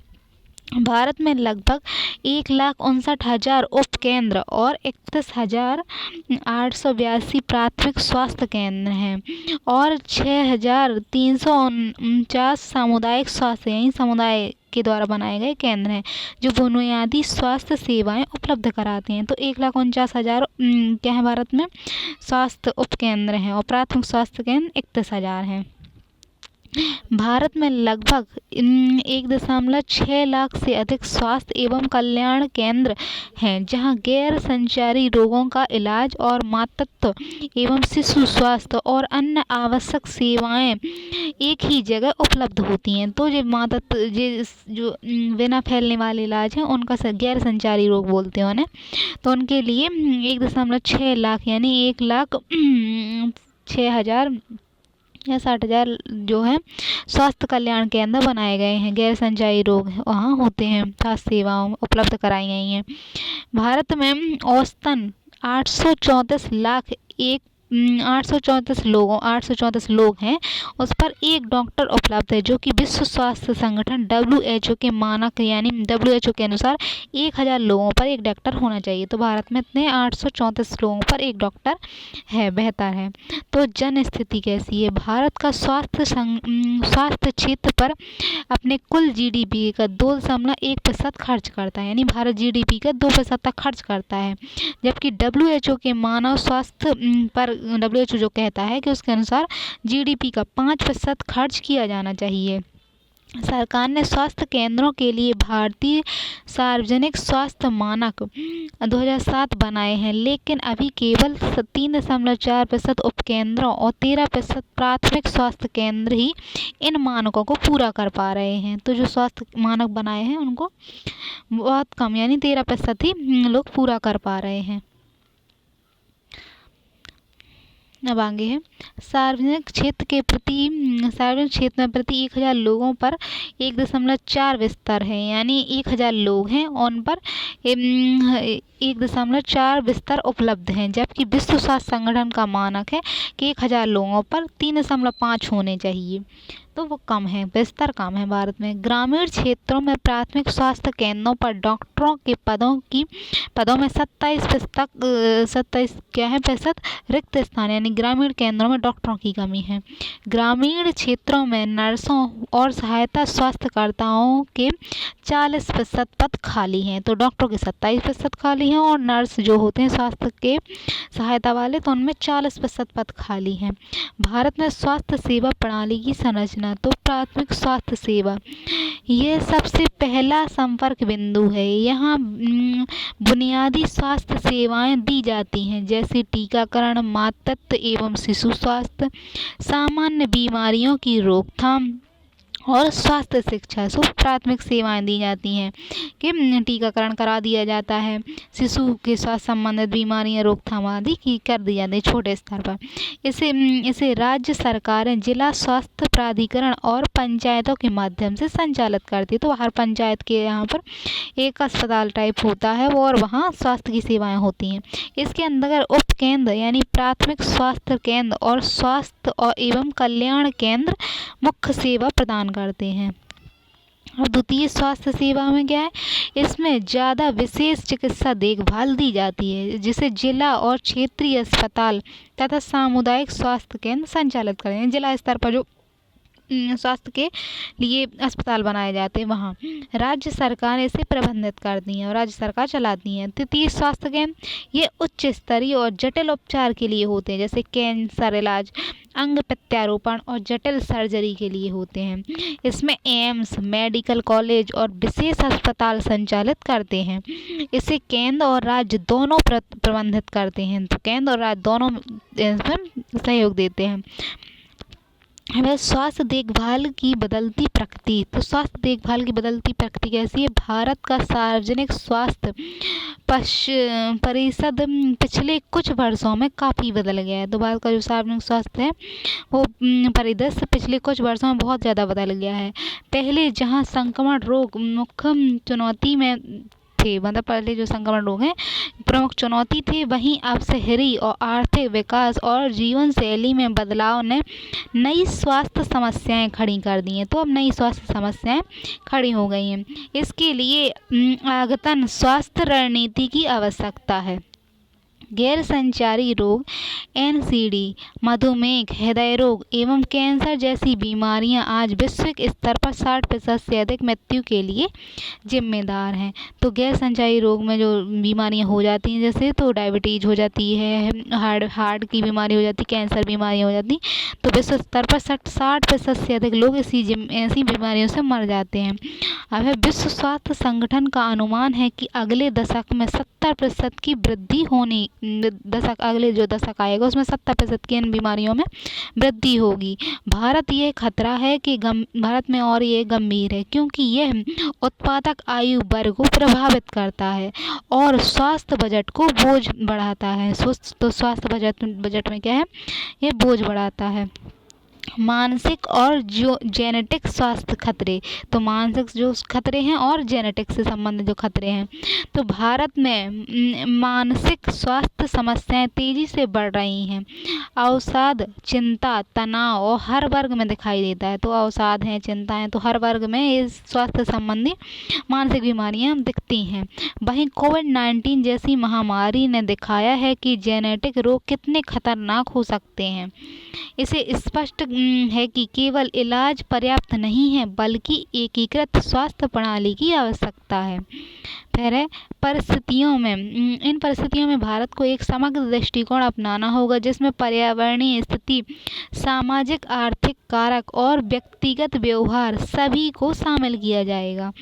A: भारत में लगभग 1,59,000 उपकेंद्र और 31,882 प्राथमिक स्वास्थ्य केंद्र हैं और 6,349 सामुदायिक स्वास्थ्य यानी समुदाय के द्वारा बनाए गए केंद्र हैं जो बुनियादी स्वास्थ्य सेवाएं उपलब्ध कराते हैं। तो 1,49,000 क्या है भारत में स्वास्थ्य उपकेंद्र हैं और प्राथमिक स्वास्थ्य केंद्र 31,000 हैं। भारत में लगभग 1.6 लाख से अधिक स्वास्थ्य एवं कल्याण केंद्र हैं जहां गैर संचारी रोगों का इलाज और मातृत्व एवं शिशु स्वास्थ्य और अन्य आवश्यक सेवाएं एक ही जगह उपलब्ध होती हैं। तो जो बिना फैलने वाले इलाज हैं उनका गैर संचारी रोग बोलते हैं उन्हें, तो उनके लिए 1.6 लाख यानी 1,06,000 या 60,000 जो है स्वास्थ्य कल्याण केंद्र बनाए गए हैं। गैर संचारी रोग वहाँ होते हैं, स्वास्थ्य सेवाओं उपलब्ध कराई गई हैं। भारत में औसतन 834 लोग हैं, उस पर एक डॉक्टर उपलब्ध है, जो कि विश्व स्वास्थ्य संगठन WHO के मानक यानी WHO के अनुसार 1,000 लोगों पर एक डॉक्टर होना चाहिए। तो भारत में इतने 834 लोगों पर एक डॉक्टर है, बेहतर है। तो जन स्थिति कैसी है? भारत का स्वास्थ्य क्षेत्र पर अपने कुल GDP का 2.1% खर्च करता है, यानी भारत GDP का 2% तक खर्च करता है, जबकि WHO के मानव स्वास्थ्य पर WHO जो कहता है कि उसके अनुसार GDP का 5% खर्च किया जाना चाहिए। सरकार ने स्वास्थ्य केंद्रों के लिए भारतीय सार्वजनिक स्वास्थ्य मानक 2007 बनाए हैं, लेकिन अभी केवल 3.4% उपकेंद्रों और 13% प्राथमिक स्वास्थ्य केंद्र ही इन मानकों को पूरा कर पा रहे हैं। तो जो स्वास्थ्य मानक बनाए हैं उनको बहुत कम यानी 13% ही लोग पूरा कर पा रहे हैं। अब आगे है सार्वजनिक क्षेत्र में प्रति 1,000 लोगों पर 1.4 बिस्तर है, यानी 1,000 लोग हैं और उन पर 1.4 बिस्तर उपलब्ध हैं, जबकि विश्व स्वास्थ्य संगठन का मानक है कि 1,000 लोगों पर 3.5 होने चाहिए। तो वो कम है, बिस्तर कम है भारत में। ग्रामीण क्षेत्रों में प्राथमिक स्वास्थ्य केंद्रों पर डॉक्टरों के पदों में 27% रिक्त स्थान, यानी ग्रामीण केंद्रों में डॉक्टरों की कमी है। ग्रामीण क्षेत्रों में नर्सों और सहायता स्वास्थ्यकर्ताओं के 40% पद खाली हैं। तो डॉक्टरों के 27% खाली हैं और नर्स जो होते हैं स्वास्थ्य के सहायता वाले, तो उनमें 40% पद खाली हैं। भारत में स्वास्थ्य सेवा प्रणाली की संरचना, तो प्राथमिक स्वास्थ्य सेवा ये सबसे पहला संपर्क बिंदु है। यहाँ बुनियादी स्वास्थ्य सेवाएं दी जाती हैं, जैसे टीकाकरण, मातृत्व एवं शिशु स्वास्थ्य, सामान्य बीमारियों की रोकथाम और स्वास्थ्य शिक्षा। सो प्राथमिक सेवाएं दी जाती हैं कि टीकाकरण करा दिया जाता है, शिशु के स्वास्थ्य संबंधित बीमारियां रोकथाम आदि की कर दी जाती है छोटे स्तर पर। इसे राज्य सरकारें, जिला स्वास्थ्य प्राधिकरण और पंचायतों के माध्यम से संचालित करती है। तो हर पंचायत के यहाँ पर एक अस्पताल टाइप होता है और वहाँ स्वास्थ्य की सेवाएं होती हैं। इसके अंदर उप केंद्र यानी प्राथमिक स्वास्थ्य केंद्र और स्वास्थ्य और एवं कल्याण केंद्र मुख्य सेवा प्रदान करते हैं। और द्वितीय स्वास्थ्य सेवा में क्या है, इसमें ज़्यादा विशेष चिकित्सा देखभाल दी जाती है, जिसे जिला और क्षेत्रीय अस्पताल तथा सामुदायिक स्वास्थ्य केंद्र संचालित करते हैं। जिला स्तर पर जो स्वास्थ्य के लिए अस्पताल बनाए जाते हैं, वहाँ राज्य सरकार इसे प्रबंधित करती हैं और राज्य सरकार चलाती हैं। तृतीय स्वास्थ्य केंद्र ये उच्च स्तरीय और जटिल उपचार के लिए होते हैं, जैसे कैंसर इलाज, अंग प्रत्यारोपण और जटिल सर्जरी के लिए होते हैं। इसमें एम्स, मेडिकल कॉलेज और विशेष अस्पताल संचालित करते हैं। इसे केंद्र और राज्य दोनों प्रबंधित करते हैं, तो केंद्र और राज्य दोनों इसमें सहयोग देते हैं। हमें स्वास्थ्य देखभाल की बदलती प्रकृति, तो स्वास्थ्य देखभाल की बदलती प्रकृति कैसी है, भारत का सार्वजनिक स्वास्थ्य परिषद पिछले कुछ वर्षों में काफ़ी बदल गया है। तो भारत का जो सार्वजनिक स्वास्थ्य है वो परिदृश्य पिछले कुछ वर्षों में बहुत ज़्यादा बदल गया है। पहले जहां संक्रमण रोग मुख्य चुनौती में थे, मतलब पहले जो संक्रमण रोग हैं प्रमुख चुनौती थे, वहीं अब शहरी और आर्थिक विकास और जीवन शैली में बदलाव ने नई स्वास्थ्य समस्याएं खड़ी कर दी हैं। तो अब नई स्वास्थ्य समस्याएं खड़ी हो गई हैं। इसके लिए अद्यतन स्वास्थ्य रणनीति की आवश्यकता है। गैर संचारी रोग एनसीडी, मधुमेह, हृदय रोग एवं कैंसर जैसी बीमारियां आज वैश्विक स्तर पर 60% से अधिक मृत्यु के लिए जिम्मेदार हैं। तो गैर संचारी रोग में जो बीमारियां हो जाती हैं, जैसे तो डायबिटीज हो जाती है, हार्ट की बीमारी हो जाती है, कैंसर बीमारियां हो जाती, तो विश्व स्तर पर 60% से अधिक लोग ऐसी बीमारियों से मर जाते हैं। अब विश्व स्वास्थ्य संगठन का अनुमान है कि अगले दशक में 70% की वृद्धि होने, अगले जो दशक आएगा उसमें 70% की इन बीमारियों में वृद्धि होगी। भारत में और ये गंभीर है, क्योंकि यह उत्पादक आयु वर्ग को प्रभावित करता है और स्वास्थ्य बजट को बोझ बढ़ाता है। तो स्वास्थ्य बजट में क्या है, ये बोझ बढ़ाता है। मानसिक और जो जेनेटिक स्वास्थ्य खतरे, तो मानसिक जो खतरे हैं और जेनेटिक से संबंधित जो खतरे हैं, तो भारत में मानसिक स्वास्थ्य समस्याएं तेजी से बढ़ रही हैं। अवसाद, चिंता, तनाव और हर वर्ग में दिखाई देता है। तो अवसाद हैं, चिंता है, तो हर वर्ग में इस स्वास्थ्य संबंधी मानसिक बीमारियां दिखती हैं। वहीं कोविड-19 जैसी महामारी ने दिखाया है कि जेनेटिक रोग कितने खतरनाक हो सकते हैं। इसे स्पष्ट है कि केवल इलाज पर्याप्त नहीं है, बल्कि एकीकृत स्वास्थ्य प्रणाली की आवश्यकता है। फिर इन परिस्थितियों में भारत को एक समग्र दृष्टिकोण अपनाना होगा, जिसमें पर्यावरणीय स्थिति, सामाजिक आर्थिक कारक और व्यक्तिगत व्यवहार सभी को शामिल किया जाएगा।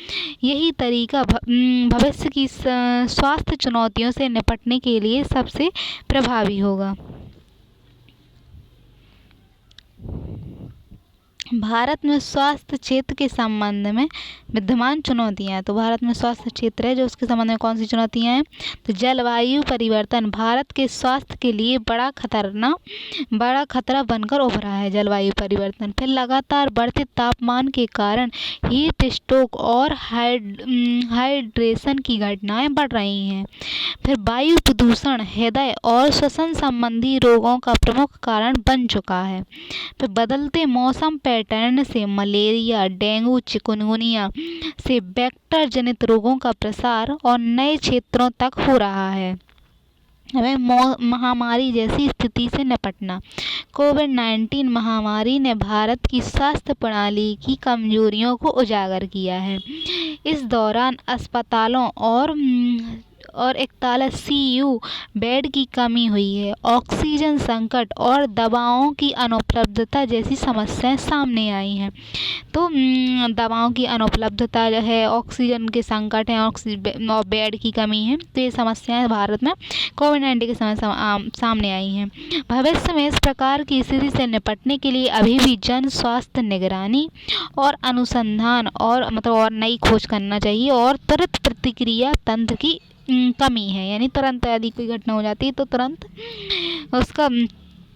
A: यही तरीका भविष्य की स्वास्थ्य चुनौतियों से निपटने के लिए सबसे प्रभावी होगा। भारत में स्वास्थ्य क्षेत्र के संबंध में विद्यमान चुनौतियां, तो भारत में स्वास्थ्य क्षेत्र है जो उसके संबंध में कौन सी चुनौतियां हैं, तो जलवायु परिवर्तन भारत के स्वास्थ्य के लिए बड़ा खतरा बनकर उभरा है, जलवायु परिवर्तन। फिर लगातार बढ़ते तापमान के कारण हीट स्ट्रोक और हाइड्रेशन की घटनाएं बढ़ रही हैं। फिर वायु प्रदूषण हृदय और श्वसन संबंधी रोगों का प्रमुख कारण बन चुका है। फिर बदलते मौसम पैटर्न पैटर्न से मलेरिया, डेंगू, चिकुनगुनिया से वेक्टर जनित रोगों का प्रसार और नए क्षेत्रों तक हो रहा है। हमें महामारी जैसी स्थिति से निपटना। कोविड-19 महामारी ने भारत की स्वास्थ्य प्रणाली की कमजोरियों को उजागर किया है। इस दौरान अस्पतालों और 41 CU बेड की कमी हुई है। ऑक्सीजन संकट और दवाओं की अनुपलब्धता जैसी समस्याएं सामने आई हैं। तो दवाओं की अनुपलब्धता जो है, ऑक्सीजन के संकट हैं, और बेड की कमी है, तो ये समस्याएं भारत में कोविड-19 के समय सामने आई हैं। भविष्य में इस प्रकार की स्थिति से निपटने के लिए अभी भी जन स्वास्थ्य निगरानी और अनुसंधान और नई खोज करना चाहिए, और त्वरित प्रतिक्रिया तंत्र की कमी है। यानी तुरंत यदि कोई घटना हो जाती है तो तुरंत उसका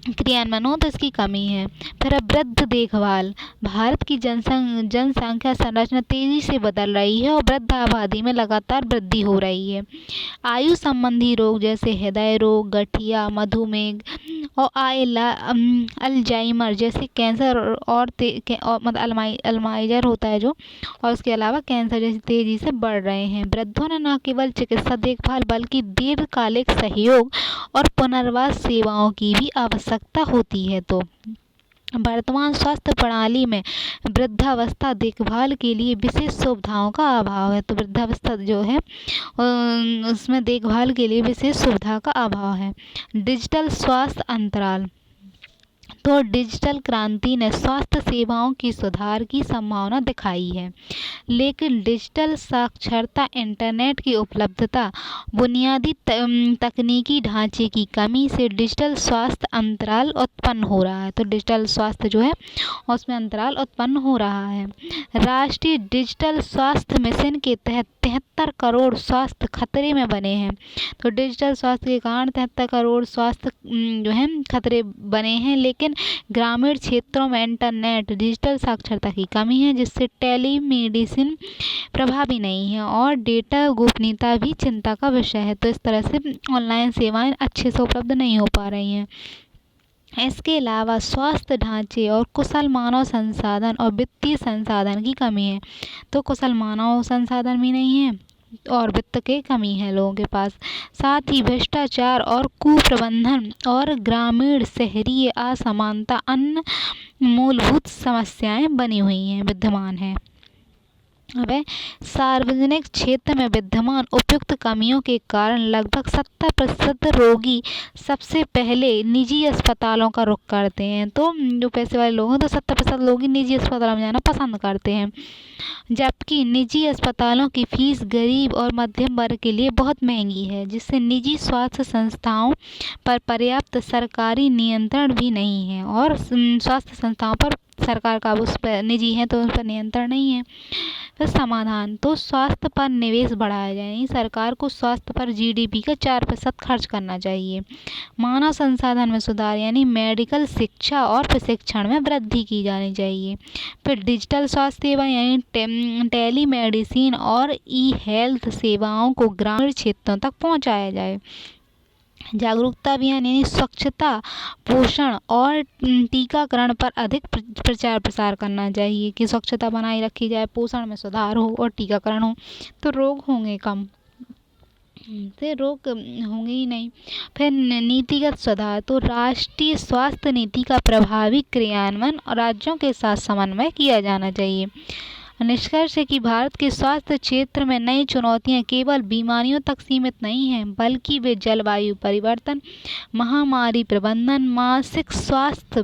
A: क्रियान्वयन हो, तो इसकी कमी है। फिर वृद्ध देखभाल। भारत की जनसंख्या संरचना तेजी से बदल रही है और वृद्ध आबादी में लगातार वृद्धि हो रही है। आयु संबंधी रोग जैसे हृदय रोग, गठिया, मधुमेह और अल्जाइमर जैसे कैंसर और अल्जाइमर होता है जो, और उसके अलावा कैंसर जैसे तेजी से बढ़ रहे हैं। वृद्धों ने न केवल चिकित्सा देखभाल बल्कि दीर्घकालिक सहयोग और पुनर्वास सेवाओं की भी आवश्यकता होती है। तो वर्तमान स्वास्थ्य प्रणाली में वृद्धावस्था देखभाल के लिए विशेष सुविधाओं का अभाव है। तो वृद्धावस्था जो है उसमें देखभाल के लिए विशेष सुविधा का अभाव है। डिजिटल स्वास्थ्य अंतराल। तो डिजिटल क्रांति ने स्वास्थ्य सेवाओं की सुधार की संभावना दिखाई है, लेकिन डिजिटल साक्षरता, इंटरनेट की उपलब्धता, बुनियादी तकनीकी ढांचे की कमी से डिजिटल स्वास्थ्य अंतराल उत्पन्न हो रहा है। तो डिजिटल स्वास्थ्य जो है उसमें अंतराल उत्पन्न हो रहा है। राष्ट्रीय डिजिटल स्वास्थ्य मिशन के तहत 73 करोड़ स्वास्थ्य खतरे में बने हैं। तो डिजिटल स्वास्थ्य के कारण 73 करोड़ स्वास्थ्य जो है खतरे बने हैं, लेकिन ग्रामीण क्षेत्रों में इंटरनेट, डिजिटल साक्षरता की कमी है, जिससे टेलीमेडिसिन प्रभावी नहीं है और डेटा गोपनीयता भी चिंता का विषय है। तो इस तरह से ऑनलाइन सेवाएं अच्छे से उपलब्ध नहीं हो पा रही हैं। इसके अलावा स्वास्थ्य ढांचे और कुशल मानव संसाधन और वित्तीय संसाधन की कमी है। तो कुशल मानव संसाधन भी नहीं है और वित्त की कमी है लोगों के पास। साथ ही भ्रष्टाचार और कुप्रबंधन और ग्रामीण शहरी असमानता अन्य मूलभूत समस्याएं बनी हुई हैं, विद्यमान है। अब सार्वजनिक क्षेत्र में विद्यमान उपयुक्त कमियों के कारण लगभग 70% रोगी सबसे पहले निजी अस्पतालों का रुख करते हैं। तो जो पैसे वाले लोग हैं तो 70% लोग ही निजी अस्पतालों में जाना पसंद करते हैं, जबकि निजी अस्पतालों की फीस गरीब और मध्यम वर्ग के लिए बहुत महंगी है, जिससे निजी स्वास्थ्य संस्थाओं पर पर्याप्त सरकारी नियंत्रण भी नहीं है, और स्वास्थ्य संस्थाओं पर सरकार का उस पर निजी है तो उस पर नियंत्रण नहीं है। फिर समाधान। तो स्वास्थ्य पर निवेश बढ़ाया जाए, यानी सरकार को स्वास्थ्य पर GDP का 4% खर्च करना चाहिए। मानव संसाधन में सुधार, यानी मेडिकल शिक्षा और प्रशिक्षण में वृद्धि की जानी चाहिए। फिर डिजिटल स्वास्थ्य सेवा यानी टेलीमेडिसिन और ई-हेल्थ सेवाओं को ग्रामीण क्षेत्रों तक पहुंचाया जाए। जागरूकता अभियान यानी स्वच्छता, पोषण और टीकाकरण पर अधिक प्रचार प्रसार करना चाहिए कि स्वच्छता बनाए रखी जाए, पोषण में सुधार हो और टीकाकरण हो, तो रोग होंगे कम, से रोग होंगे ही नहीं। फिर नीतिगत सुधार। तो राष्ट्रीय स्वास्थ्य नीति का प्रभावी क्रियान्वयन और राज्यों के साथ समन्वय किया जाना चाहिए। निष्कर्ष है कि भारत के स्वास्थ्य क्षेत्र में नई चुनौतियां केवल बीमारियों तक सीमित नहीं हैं, बल्कि वे जलवायु परिवर्तन, महामारी प्रबंधन, मानसिक स्वास्थ्य,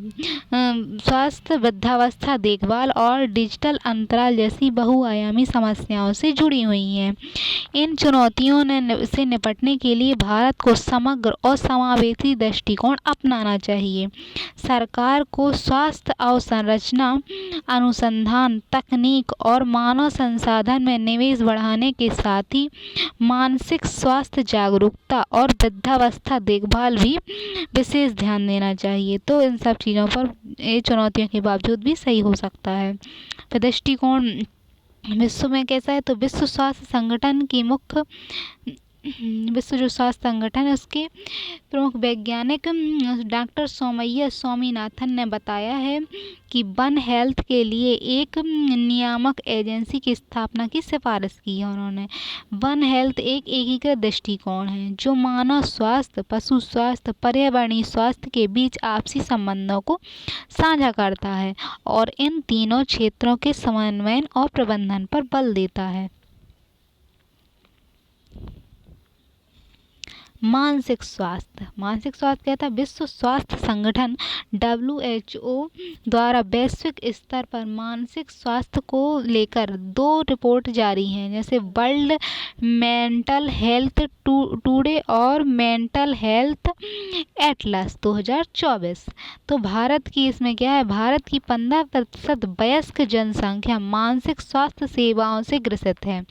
A: वृद्धावस्था देखभाल और डिजिटल अंतराल जैसी बहुआयामी समस्याओं से जुड़ी हुई हैं। इन चुनौतियों से निपटने के लिए भारत को समग्र और समावेशी दृष्टिकोण अपनाना चाहिए। सरकार को स्वास्थ्य अवसंरचना, अनुसंधान, तकनीक और मानव संसाधन में निवेश बढ़ाने के साथ ही मानसिक स्वास्थ्य जागरूकता और वृद्धावस्था देखभाल भी विशेष ध्यान देना चाहिए। तो इन सब चीज़ों पर ये चुनौतियों के बावजूद भी सही हो सकता है। दृष्टिकोण विश्व में कैसा है, तो विश्व स्वास्थ्य संगठन की मुख्य विश्व जो स्वास्थ्य संगठन है उसके प्रमुख वैज्ञानिक डॉक्टर सोमैया स्वामीनाथन ने बताया है कि वन हेल्थ के लिए एक नियामक एजेंसी की स्थापना की सिफारिश की है उन्होंने। वन हेल्थ एक एकीकृत दृष्टिकोण है जो मानव स्वास्थ्य, पशु स्वास्थ्य, पर्यावरणीय स्वास्थ्य के बीच आपसी संबंधों को साझा करता है और इन तीनों क्षेत्रों के समन्वय और प्रबंधन पर बल देता है। मानसिक स्वास्थ्य कहता है विश्व स्वास्थ्य संगठन WHO द्वारा वैश्विक स्तर पर मानसिक स्वास्थ्य को लेकर 2 रिपोर्ट जारी हैं, जैसे वर्ल्ड मेंटल हेल्थ टुडे और मेंटल हेल्थ एटलस 2024। तो भारत की इसमें क्या है, भारत की 15% वयस्क जनसंख्या मानसिक स्वास्थ्य सेवाओं से ग्रसित है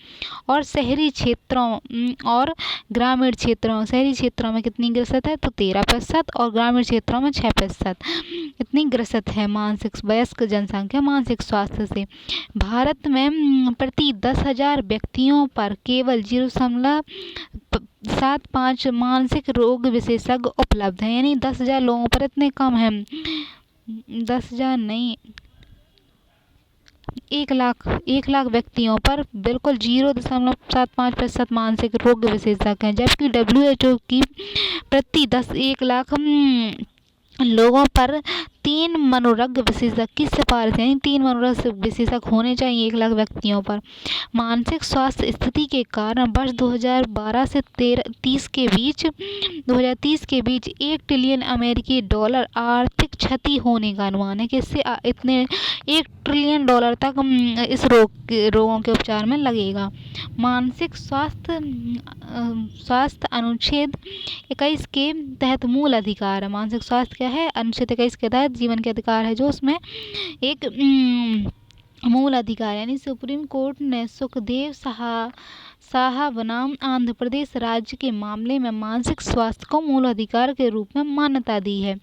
A: और शहरी क्षेत्रों और ग्रामीण क्षेत्रों, शहरी क्षेत्रों में कितनी ग्रसित है, तो 13% और ग्रामीण क्षेत्रों में 6% इतनी ग्रसित है मानसिक वयस्क जनसंख्या मानसिक स्वास्थ्य से। भारत में प्रति 10,000 व्यक्तियों पर केवल 0.75 मानसिक रोग विशेषज्ञ उपलब्ध हैं, यानी 10,000 लोगों पर इतने कम हैं, 10,000 नहीं, 1 लाख व्यक्तियों पर बिल्कुल 0.75% मानसिक रोग विशेषज्ञ हैं, जबकि WHO की प्रति 1 लाख लोगों पर 3 मनोरोग विशेषज्ञ की सिफारिश है, 3 मनोरोग विशेषज्ञ होने चाहिए 1 लाख व्यक्तियों पर। मानसिक स्वास्थ्य स्थिति के कारण वर्ष 2012 से 2030 के बीच 1 ट्रिलियन अमेरिकी डॉलर आर्थिक क्षति होने का अनुमान है कि इससे इतने $1 ट्रिलियन तक इस रोगों के उपचार में लगेगा। मानसिक स्वास्थ्य अनुच्छेद 21 के तहत मूल अधिकार है। मानसिक स्वास्थ्य क्या है, अनुच्छेद 21 के तहत जीवन के अधिकार है, जो उसमें एक मूल अधिकार, यानी सुप्रीम कोर्ट ने सुखदेव साहा बनाम आंध्र प्रदेश राज्य के मामले में मानसिक स्वास्थ्य को मूल अधिकार के रूप में मान्यता दी है।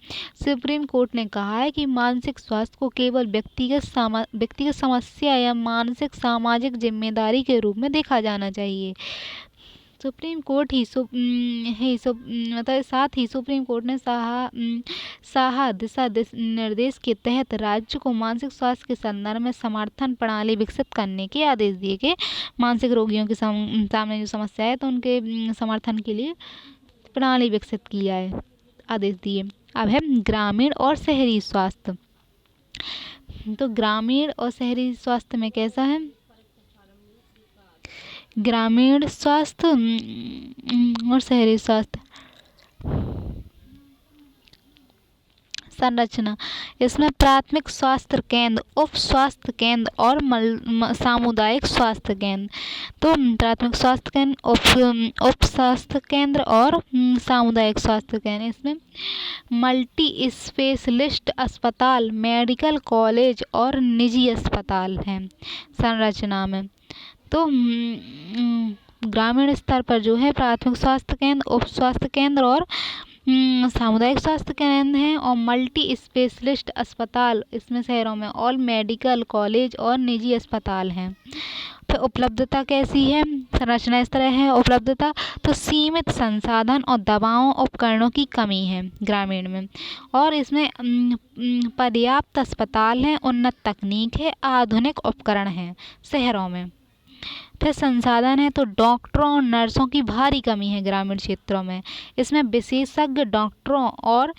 A: सुप्रीम कोर्ट ने कहा है कि मानसिक स्वास्थ्य को केवल व्यक्तिगत समस्या या मानसिक सामाजिक जिम्मेदारी के रूप में देखा जाना चाहिए। सुप्रीम कोर्ट साथ ही सुप्रीम कोर्ट ने साहा दिशा निर्देश के तहत राज्य को मानसिक स्वास्थ्य के संदर्भ में समर्थन प्रणाली विकसित करने के आदेश दिए कि मानसिक रोगियों के सामने जो समस्या है तो उनके समर्थन के लिए प्रणाली विकसित किया है, आदेश दिए। अब है ग्रामीण और शहरी स्वास्थ्य। तो ग्रामीण और शहरी स्वास्थ्य में कैसा है, ग्रामीण स्वास्थ्य और शहरी स्वास्थ्य संरचना। इसमें प्राथमिक स्वास्थ्य केंद्र, उप स्वास्थ्य केंद्र और सामुदायिक स्वास्थ्य केंद्र। तो प्राथमिक स्वास्थ्य केंद्र, उप स्वास्थ्य केंद्र और सामुदायिक स्वास्थ्य केंद्र। इसमें मल्टी स्पेशलिस्ट अस्पताल, मेडिकल कॉलेज और निजी अस्पताल हैं संरचना में। तो ग्रामीण स्तर पर जो है प्राथमिक स्वास्थ्य केंद्र, उप स्वास्थ्य केंद्र और सामुदायिक स्वास्थ्य केंद्र हैं और मल्टी स्पेशलिस्ट अस्पताल, इसमें शहरों में और मेडिकल कॉलेज और निजी अस्पताल हैं। फिर उपलब्धता कैसी है, संरचना इस तरह है। उपलब्धता तो सीमित संसाधन और दवाओं उपकरणों की कमी है ग्रामीण में, और इसमें पर्याप्त अस्पताल हैं, उन्नत तकनीक है, आधुनिक उपकरण हैं शहरों में। फिर संसाधन है तो डॉक्टरों और नर्सों की भारी कमी है ग्रामीण क्षेत्रों में। इसमें विशेषज्ञ डॉक्टरों और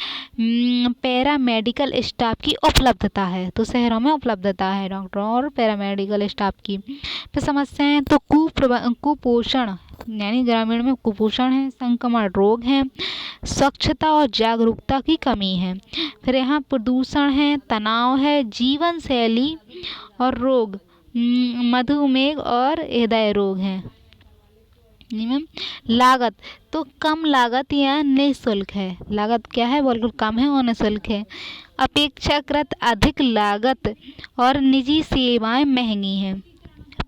A: पैरामेडिकल स्टाफ की उपलब्धता है, तो शहरों में उपलब्धता है डॉक्टरों और पैरामेडिकल स्टाफ की। फिर समस्याएं तो कुपोषण, यानी ग्रामीण में कुपोषण है, संक्रमण रोग हैं, स्वच्छता और जागरूकता की कमी है। फिर यहाँ प्रदूषण है, तनाव है, जीवन शैली और रोग, मधुमेह और हृदय रोग हैं। लागत तो कम लागत या निःशुल्क है। लागत क्या है, बिल्कुल कम है और निःशुल्क है। अपेक्षाकृत अधिक लागत और निजी सेवाएं महंगी हैं।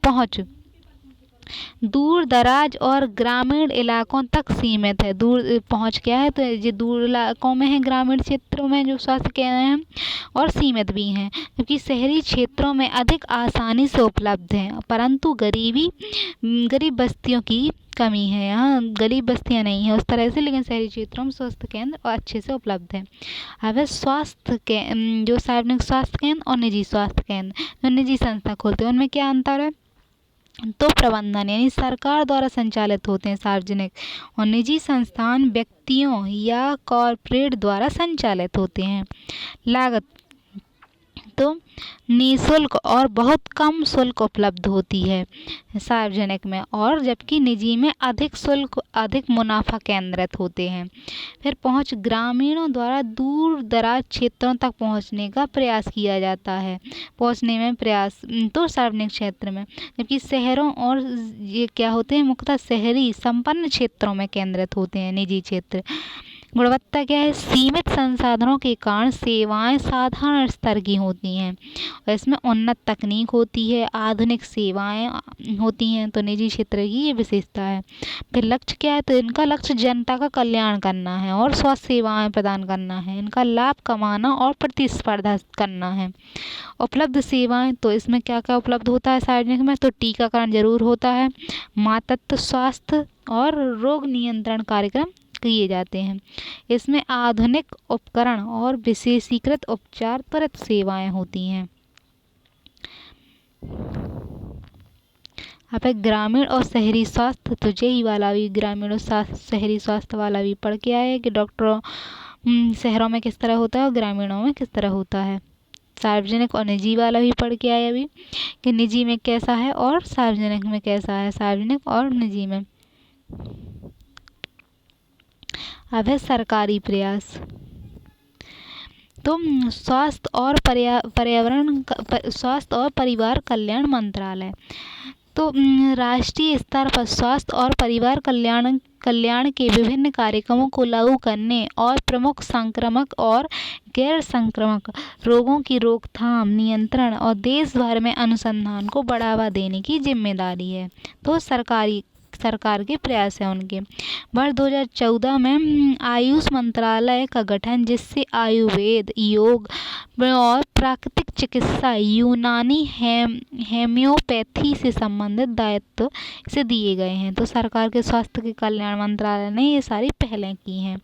A: पहुंच दूर दराज और ग्रामीण इलाकों तक सीमित है। दूर पहुंच क्या है, तो ये दूर इलाकों में है, ग्रामीण क्षेत्रों में जो स्वास्थ्य केंद्र हैं, और सीमित भी हैं, क्योंकि शहरी क्षेत्रों में अधिक आसानी से उपलब्ध हैं, परंतु गरीब बस्तियों की कमी है, यहाँ गरीब बस्तियाँ नहीं हैं उस तरह से, लेकिन शहरी क्षेत्रों में स्वास्थ्य केंद्र और अच्छे से उपलब्ध है। अब है स्वास्थ्य के जो सार्वजनिक स्वास्थ्य केंद्र और निजी स्वास्थ्य केंद्र, जो निजी संस्था खोलते हैं उनमें क्या अंतर है? तो प्रबंधन यानी सरकार द्वारा संचालित होते हैं सार्वजनिक, और निजी संस्थान व्यक्तियों या कॉरपोरेट द्वारा संचालित होते हैं। लागत तो निःशुल्क और बहुत कम शुल्क उपलब्ध होती है सार्वजनिक में, और जबकि निजी में अधिक शुल्क, अधिक मुनाफा केंद्रित होते हैं। फिर पहुंच, ग्रामीणों द्वारा दूर दराज क्षेत्रों तक पहुंचने का प्रयास किया जाता है, पहुंचने में प्रयास तो सार्वजनिक क्षेत्र में, जबकि शहरों और ये क्या होते हैं, मुख्यतः शहरी संपन्न क्षेत्रों में केंद्रित होते हैं निजी क्षेत्र। गुणवत्ता क्या है? सीमित संसाधनों के कारण सेवाएं साधारण स्तर की होती हैं, और इसमें उन्नत तकनीक होती है, आधुनिक सेवाएं होती हैं, तो निजी क्षेत्र की ये विशेषता है। फिर लक्ष्य क्या है? तो इनका लक्ष्य जनता का कल्याण करना है और स्वास्थ्य सेवाएं प्रदान करना है, इनका लाभ कमाना और प्रतिस्पर्धा करना है। उपलब्ध सेवाएं, तो इसमें क्या क्या उपलब्ध होता है सार्वजनिक में? तो टीकाकरण जरूर होता है, मातृत्व स्वास्थ्य और रोग नियंत्रण कार्यक्रम किए जाते हैं। इसमें आधुनिक उपकरण और विशेषीकृत उपचार त्वरित सेवाएं होती हैं। अब है ग्रामीण और शहरी स्वास्थ्य, तो यही वाला भी ग्रामीण और शहरी स्वास्थ्य वाला भी पढ़ के आए कि डॉक्टरों शहरों में किस तरह होता है और ग्रामीणों में किस तरह होता है। सार्वजनिक और निजी वाला भी पढ़ के आए अभी कि निजी में कैसा है और सार्वजनिक में कैसा है, सार्वजनिक और निजी में। अब है सरकारी प्रयास, तो स्वास्थ्य और स्वास्थ्य और परिवार कल्याण मंत्रालय, तो राष्ट्रीय स्तर पर स्वास्थ्य और परिवार कल्याण के विभिन्न कार्यक्रमों को लागू करने और प्रमुख संक्रामक और गैर संक्रामक रोगों की रोकथाम, नियंत्रण और देश भर में अनुसंधान को बढ़ावा देने की जिम्मेदारी है। तो सरकार के प्रयास है उनके। वर्ष 2014 में आयुष मंत्रालय का गठन, जिससे आयुर्वेद, योग और प्राकृतिक चिकित्सा, यूनानी हेम्योपैथी से संबंधित दायित्व से दिए गए हैं। तो सरकार के स्वास्थ्य के कल्याण मंत्रालय ने ये सारी पहलें की हैं।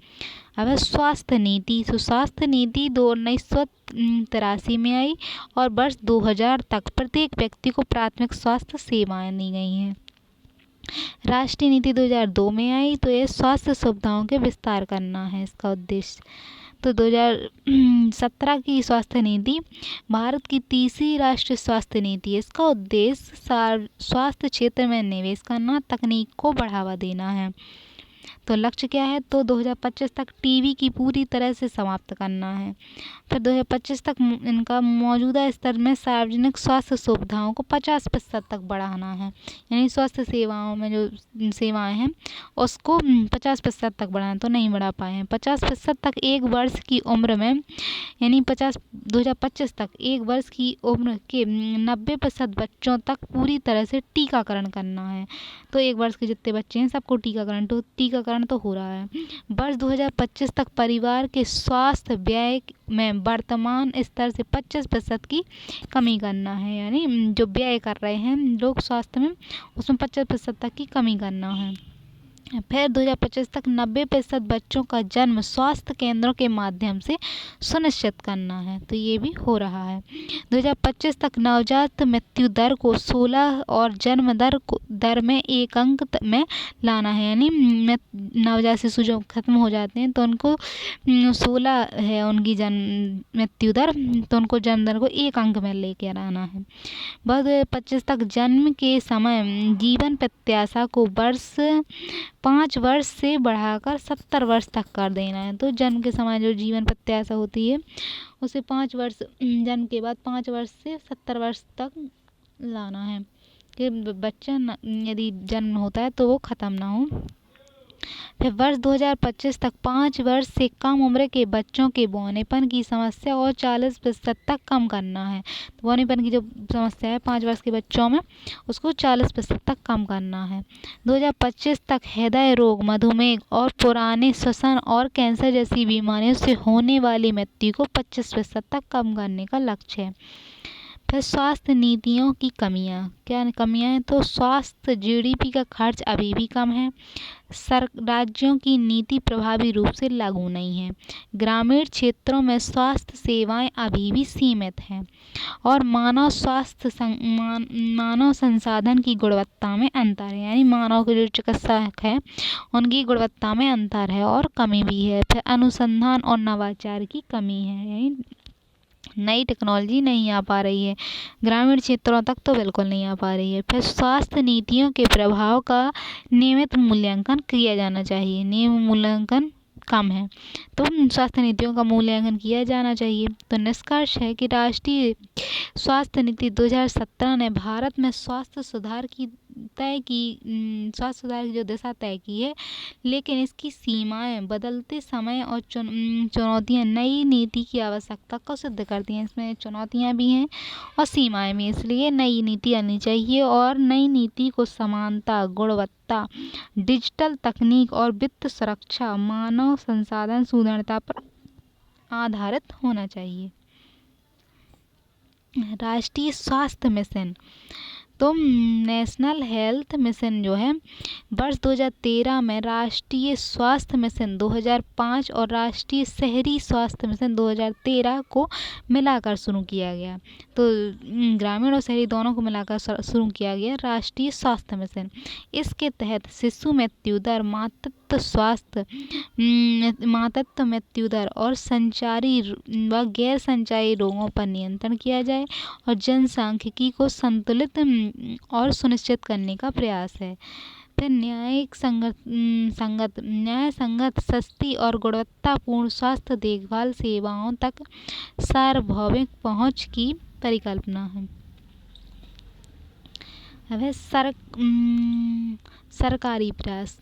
A: अब है स्वास्थ्य नीति, तो स्वास्थ्य नीति 1983 में आई और वर्ष 2000 तक प्रत्येक व्यक्ति को प्राथमिक स्वास्थ्य सेवाएं दी गई हैं। राष्ट्रीय नीति 2002 में आई, तो ये स्वास्थ्य सुविधाओं के विस्तार करना है इसका उद्देश्य। तो 2017 की स्वास्थ्य नीति भारत की तीसरी राष्ट्रीय स्वास्थ्य नीति है। इसका उद्देश्य स्वास्थ्य क्षेत्र में निवेश करना, तकनीक को बढ़ावा देना है। तो लक्ष्य क्या है? तो 2025 तक टीबी की पूरी तरह से समाप्त करना है। फिर 2025 तक इनका मौजूदा स्तर में सार्वजनिक स्वास्थ्य सुविधाओं को 50% तक बढ़ाना है, यानी स्वास्थ्य सेवाओं में जो सेवाएं हैं उसको 50% तक बढ़ाना, तो नहीं बढ़ा पाए हैं। 50% तक एक वर्ष की उम्र में, यानी 2025 तक एक वर्ष की उम्र के 90% बच्चों तक पूरी तरह से टीकाकरण करना है। तो एक वर्ष के जितने बच्चे हैं सबको टीकाकरण तो हो रहा है। वर्ष 2025 तक परिवार के स्वास्थ्य व्यय में वर्तमान स्तर से 25% की कमी करना है, यानी जो व्यय कर रहे हैं लोग स्वास्थ्य में उसमें 25% तक की कमी करना है। फिर 2025 तक 90% बच्चों का जन्म स्वास्थ्य केंद्रों के माध्यम से सुनिश्चित करना है, तो ये भी हो रहा है। 2025 तक नवजात मृत्यु दर को 16 और जन्म दर में 1 अंक में लाना है, यानी नवजात शिशु जो खत्म हो जाते हैं तो उनको 16 है उनकी जन्म मृत्यु दर, तो उनको जन्म दर को 1 अंक में लेकर आना है। 2025 तक जन्म के समय जीवन प्रत्याशा को 5 वर्ष से बढ़ाकर 70 वर्ष तक कर देना है। तो जन्म के समय जो जीवन प्रत्याशा होती है उसे 5 वर्ष, जन्म के बाद 5 वर्ष से 70 वर्ष तक लाना है कि बच्चा यदि जन्म होता है तो वो ख़त्म ना हो। फिर वर्ष 2025 तक 5 वर्ष से कम उम्र के बच्चों के बौनेपन की समस्या और 40% तक कम करना है। तो बौनेपन की जो समस्या है 5 वर्ष के बच्चों में उसको 40% तक कम करना है। 2025 तक हृदय रोग, मधुमेह और पुराने श्वसन और कैंसर जैसी बीमारियों से होने वाली मृत्यु को 25% तक कम करने का लक्ष्य है। फिर स्वास्थ्य नीतियों की कमियां, क्या कमियां हैं? तो स्वास्थ्य जीडीपी का खर्च अभी भी कम है, राज्यों की नीति प्रभावी रूप से लागू नहीं है, ग्रामीण क्षेत्रों में स्वास्थ्य सेवाएं अभी भी सीमित हैं और मानव संसाधन की गुणवत्ता में अंतर है, यानी मानव के जो चिकित्सक हैं उनकी गुणवत्ता में अंतर है और कमी भी है। फिर अनुसंधान और नवाचार की कमी है, यानी नई टेक्नोलॉजी नहीं आ पा रही है, ग्रामीण क्षेत्रों तक तो बिल्कुल नहीं आ पा रही है। फिर स्वास्थ्य नीतियों के प्रभाव का नियमित मूल्यांकन किया जाना चाहिए, नियम मूल्यांकन कम है, तो स्वास्थ्य नीतियों का मूल्यांकन किया जाना चाहिए। तो निष्कर्ष है कि राष्ट्रीय स्वास्थ्य नीति 2017 ने भारत में स्वास्थ्य सुधार की जो दिशा तय की है, लेकिन इसकी सीमाएं बदलते समय और चुनौतियां नई नीति की आवश्यकता को सिद्ध करती हैं। इसमें चुनौतियां भी हैं और सीमाएं भी, इसलिए नई नीति आनी चाहिए और नई नीति को समानता, गुणवत्ता, डिजिटल तकनीक और वित्त सुरक्षा, मानव संसाधन सुदृढ़ता पर आधारित होना चाहिए। राष्ट्रीय स्वास्थ्य मिशन, तो नेशनल हेल्थ मिशन जो है वर्ष 2013 में राष्ट्रीय स्वास्थ्य मिशन 2005 और राष्ट्रीय शहरी स्वास्थ्य मिशन 2013 को मिलाकर शुरू किया गया। तो ग्रामीण और शहरी दोनों को मिलाकर शुरू किया गया राष्ट्रीय स्वास्थ्य मिशन। इसके तहत शिशु मृत्यु दर, मातृत्व मृत्यु दर और संचारी व गैर संचारी रोगों पर नियंत्रण किया जाए और जनसांख्यिकी को संतुलित और सुनिश्चित करने का प्रयास है। फिर न्याय संगत, सस्ती और गुणवत्तापूर्ण स्वास्थ्य देखभाल सेवाओं तक सार्वभौमिक पहुंच की परिकल्पना है। अब सरकारी प्रयास,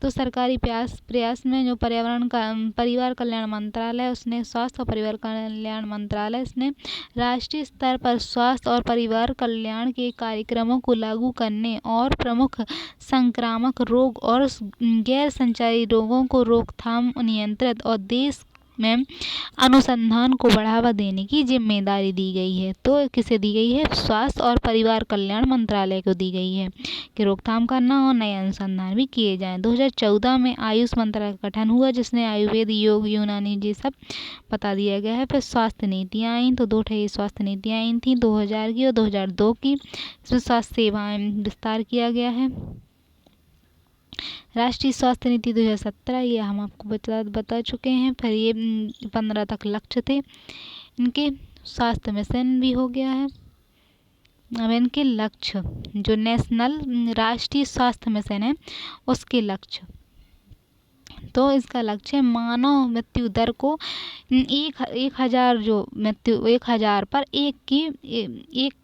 A: तो सरकारी प्रयास में जो परिवार कल्याण मंत्रालय, उसने स्वास्थ्य और परिवार कल्याण मंत्रालय इसने राष्ट्रीय स्तर पर स्वास्थ्य और परिवार कल्याण के कार्यक्रमों को लागू करने और प्रमुख संक्रामक रोग और गैर संचारी रोगों को रोकथाम, नियंत्रित और देश में अनुसंधान को बढ़ावा देने की जिम्मेदारी दी गई है। तो किसे दी गई है? स्वास्थ्य और परिवार कल्याण मंत्रालय को दी गई है कि रोकथाम करना और नए अनुसंधान भी किए जाएं। 2014 में आयुष मंत्रालय का गठन हुआ, जिसने आयुर्वेद, योग, यूनानी ये सब बता दिया गया है। फिर स्वास्थ्य नीतियाँ आई, तो 2 स्वास्थ्य नीतियाँ आई थी, 2000 की और 2002 की। इसमें स्वास्थ्य सेवाएं विस्तार किया गया है। राष्ट्रीय स्वास्थ्य नीति 2017, ये हम आपको बता चुके हैं। फिर ये 15 तक लक्ष्य थे इनके। स्वास्थ्य मिशन भी हो गया है। अब इनके लक्ष्य, जो नेशनल राष्ट्रीय स्वास्थ्य मिशन है उसके लक्ष्य, तो इसका लक्ष्य है मानव मृत्यु दर को 1000 पर एक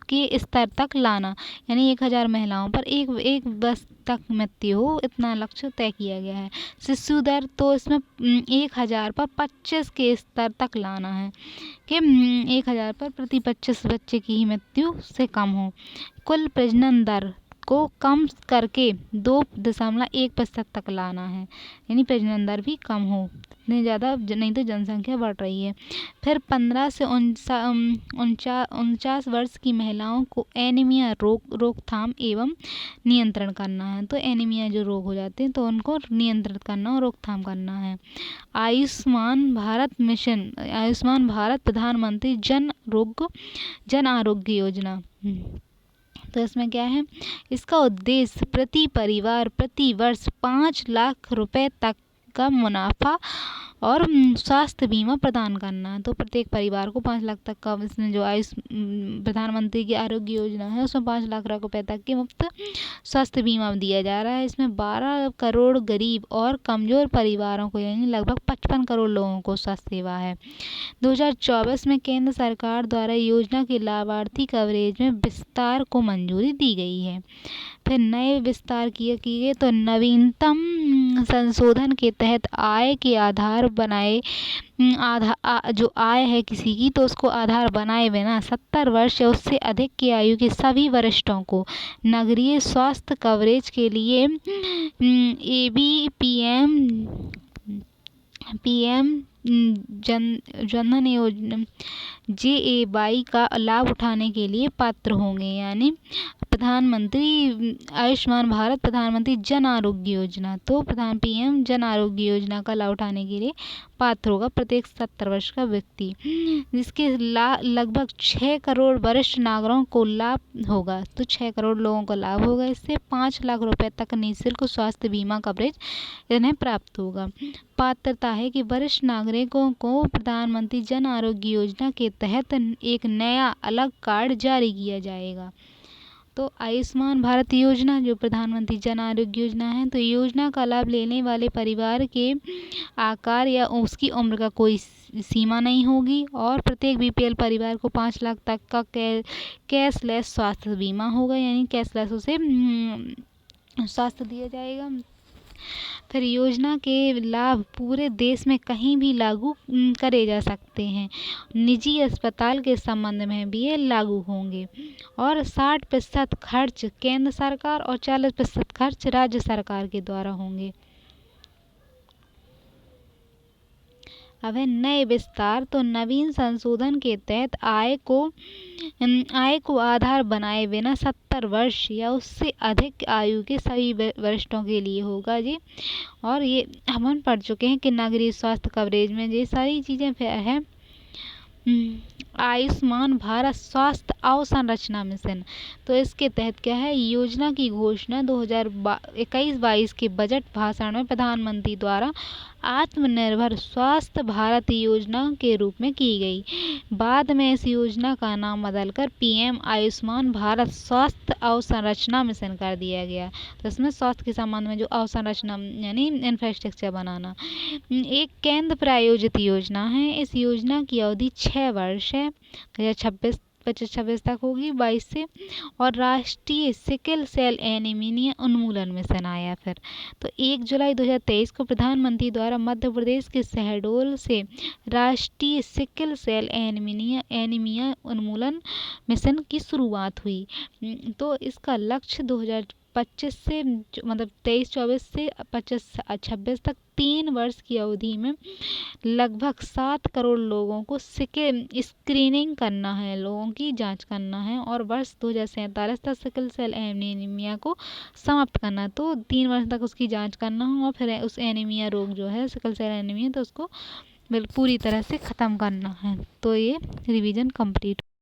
A: के स्तर तक लाना, यानी 1000 महिलाओं पर एक बस तक मृत्यु हो, इतना लक्ष्य तय किया गया है। शिशु दर, तो इसमें 1000 पर 25 के स्तर तक लाना है कि 1000 पर प्रति 25 बच्चे की ही मृत्यु से कम हो। कुल प्रजनन दर को कम करके 2.1% तक लाना है, यानी प्रजनन दर भी कम हो, इतनी ज़्यादा नहीं तो जनसंख्या बढ़ रही है। फिर 15 से 49 वर्ष की महिलाओं को एनीमिया रोकथाम एवं नियंत्रण करना है। तो एनीमिया जो रोग हो जाते हैं तो उनको नियंत्रित करना और रोकथाम करना है। आयुष्मान भारत मिशन, आयुष्मान भारत प्रधानमंत्री जन आरोग्य योजना, तो इसमें क्या है? इसका उद्देश्य प्रति परिवार प्रति वर्ष 5 लाख रुपए तक का मुनाफा और स्वास्थ्य बीमा प्रदान करना है। तो प्रत्येक परिवार को 5 लाख तक का, इसमें जो प्रधानमंत्री की आरोग्य योजना है उसमें 5 लाख रुपए तक की मुफ्त स्वास्थ्य बीमा दिया जा रहा है। इसमें 12 करोड़ गरीब और कमजोर परिवारों को, यानी लगभग 55 करोड़ लोगों को स्वास्थ्य सेवा है। 2024 में केंद्र सरकार द्वारा योजना के लाभार्थी कवरेज में विस्तार को मंजूरी दी गई है। फिर नए विस्तार किए गए, तो नवीनतम संशोधन के तहत आय के आधार बनाए, जो आय है किसी की, तो उसको आधार बनाए बिना 70 वर्ष या उससे अधिक की आयु के सभी वरिष्ठों को नगरीय स्वास्थ्य कवरेज के लिए जनधन योजना JAY का लाभ उठाने के लिए पात्र होंगे। यानी प्रधानमंत्री आयुष्मान भारत प्रधानमंत्री जन आरोग्य योजना, तो PM जन आरोग्य योजना का लाभ उठाने के लिए पात्र होगा प्रत्येक 70 वर्ष का व्यक्ति, जिसके लगभग 6 करोड़ वरिष्ठ नागरिकों को लाभ होगा। तो 6 करोड़ लोगों को लाभ होगा। इससे 5 लाख रुपए तक निःशुल्क स्वास्थ्य बीमा कवरेज इन्हें प्राप्त होगा। पात्रता है कि वरिष्ठ नागरिकों को प्रधानमंत्री जन आरोग्य योजना के तहत एक नया अलग कार्ड जारी किया जाएगा। तो आयुष्मान भारत योजना जो प्रधानमंत्री जन आरोग्य योजना है, तो योजना का लाभ लेने वाले परिवार के आकार या उसकी उम्र का कोई सीमा नहीं होगी और प्रत्येक BPL परिवार को 5 लाख तक का कैशलेस स्वास्थ्य बीमा होगा। यानी कैशलेस उसे स्वास्थ्य दिया जाएगा। फिर योजना के लाभ पूरे देश में कहीं भी लागू करे जा सकते हैं। निजी अस्पताल के संबंध में भी ये लागू होंगे और 60% खर्च केंद्र सरकार और 40% खर्च राज्य सरकार के द्वारा होंगे। अब है नए विस्तार। तो नवीन संशोधन के तहत आय को आधार बनाए बिना 70 वर्ष या उससे अधिक आयु के सभी वरिष्ठों के लिए होगा जी। और ये हम पढ़ चुके हैं कि नागरिक स्वास्थ्य कवरेज में ये सारी चीज़ें है। आयुष्मान भारत स्वास्थ्य अवसंरचना मिशन, तो इसके तहत क्या है, योजना की घोषणा 2021-22 के बजट भाषण में प्रधानमंत्री द्वारा आत्मनिर्भर स्वास्थ्य भारत योजना के रूप में की गई। बाद में इस योजना का नाम बदलकर PM आयुष्मान भारत स्वास्थ्य अवसंरचना मिशन कर दिया गया। तो इसमें स्वास्थ्य के संबंध में जो अवसंरचना यानी इंफ्रास्ट्रक्चर बनाना एक केंद्र प्रायोजित योजना है। इस योजना की अवधि 6 वर्ष है, 2026 तक होगी 22 से। और राष्ट्रीय सिकल सेल एनीमिया उन्मूलन मिशन आया फिर। तो 1 जुलाई 2023 को प्रधानमंत्री द्वारा मध्य प्रदेश के शहडोल से राष्ट्रीय सिकल सेल एनीमिया उन्मूलन मिशन की शुरुआत हुई। तो इसका लक्ष्य 2025 से मतलब 23-24 से 25-26 तक 3 वर्ष की अवधि में लगभग 7 करोड़ लोगों को स्क्रीनिंग करना है, लोगों की जांच करना है और वर्ष 2047 तक सिकल सेल एनीमिया को समाप्त करना। तो 3 वर्ष तक उसकी जांच करना हो और फिर उस एनीमिया रोग जो है सिकल सेल एनीमिया, तो उसको पूरी तरह से ख़त्म करना है। तो ये रिवीजन कंप्लीट।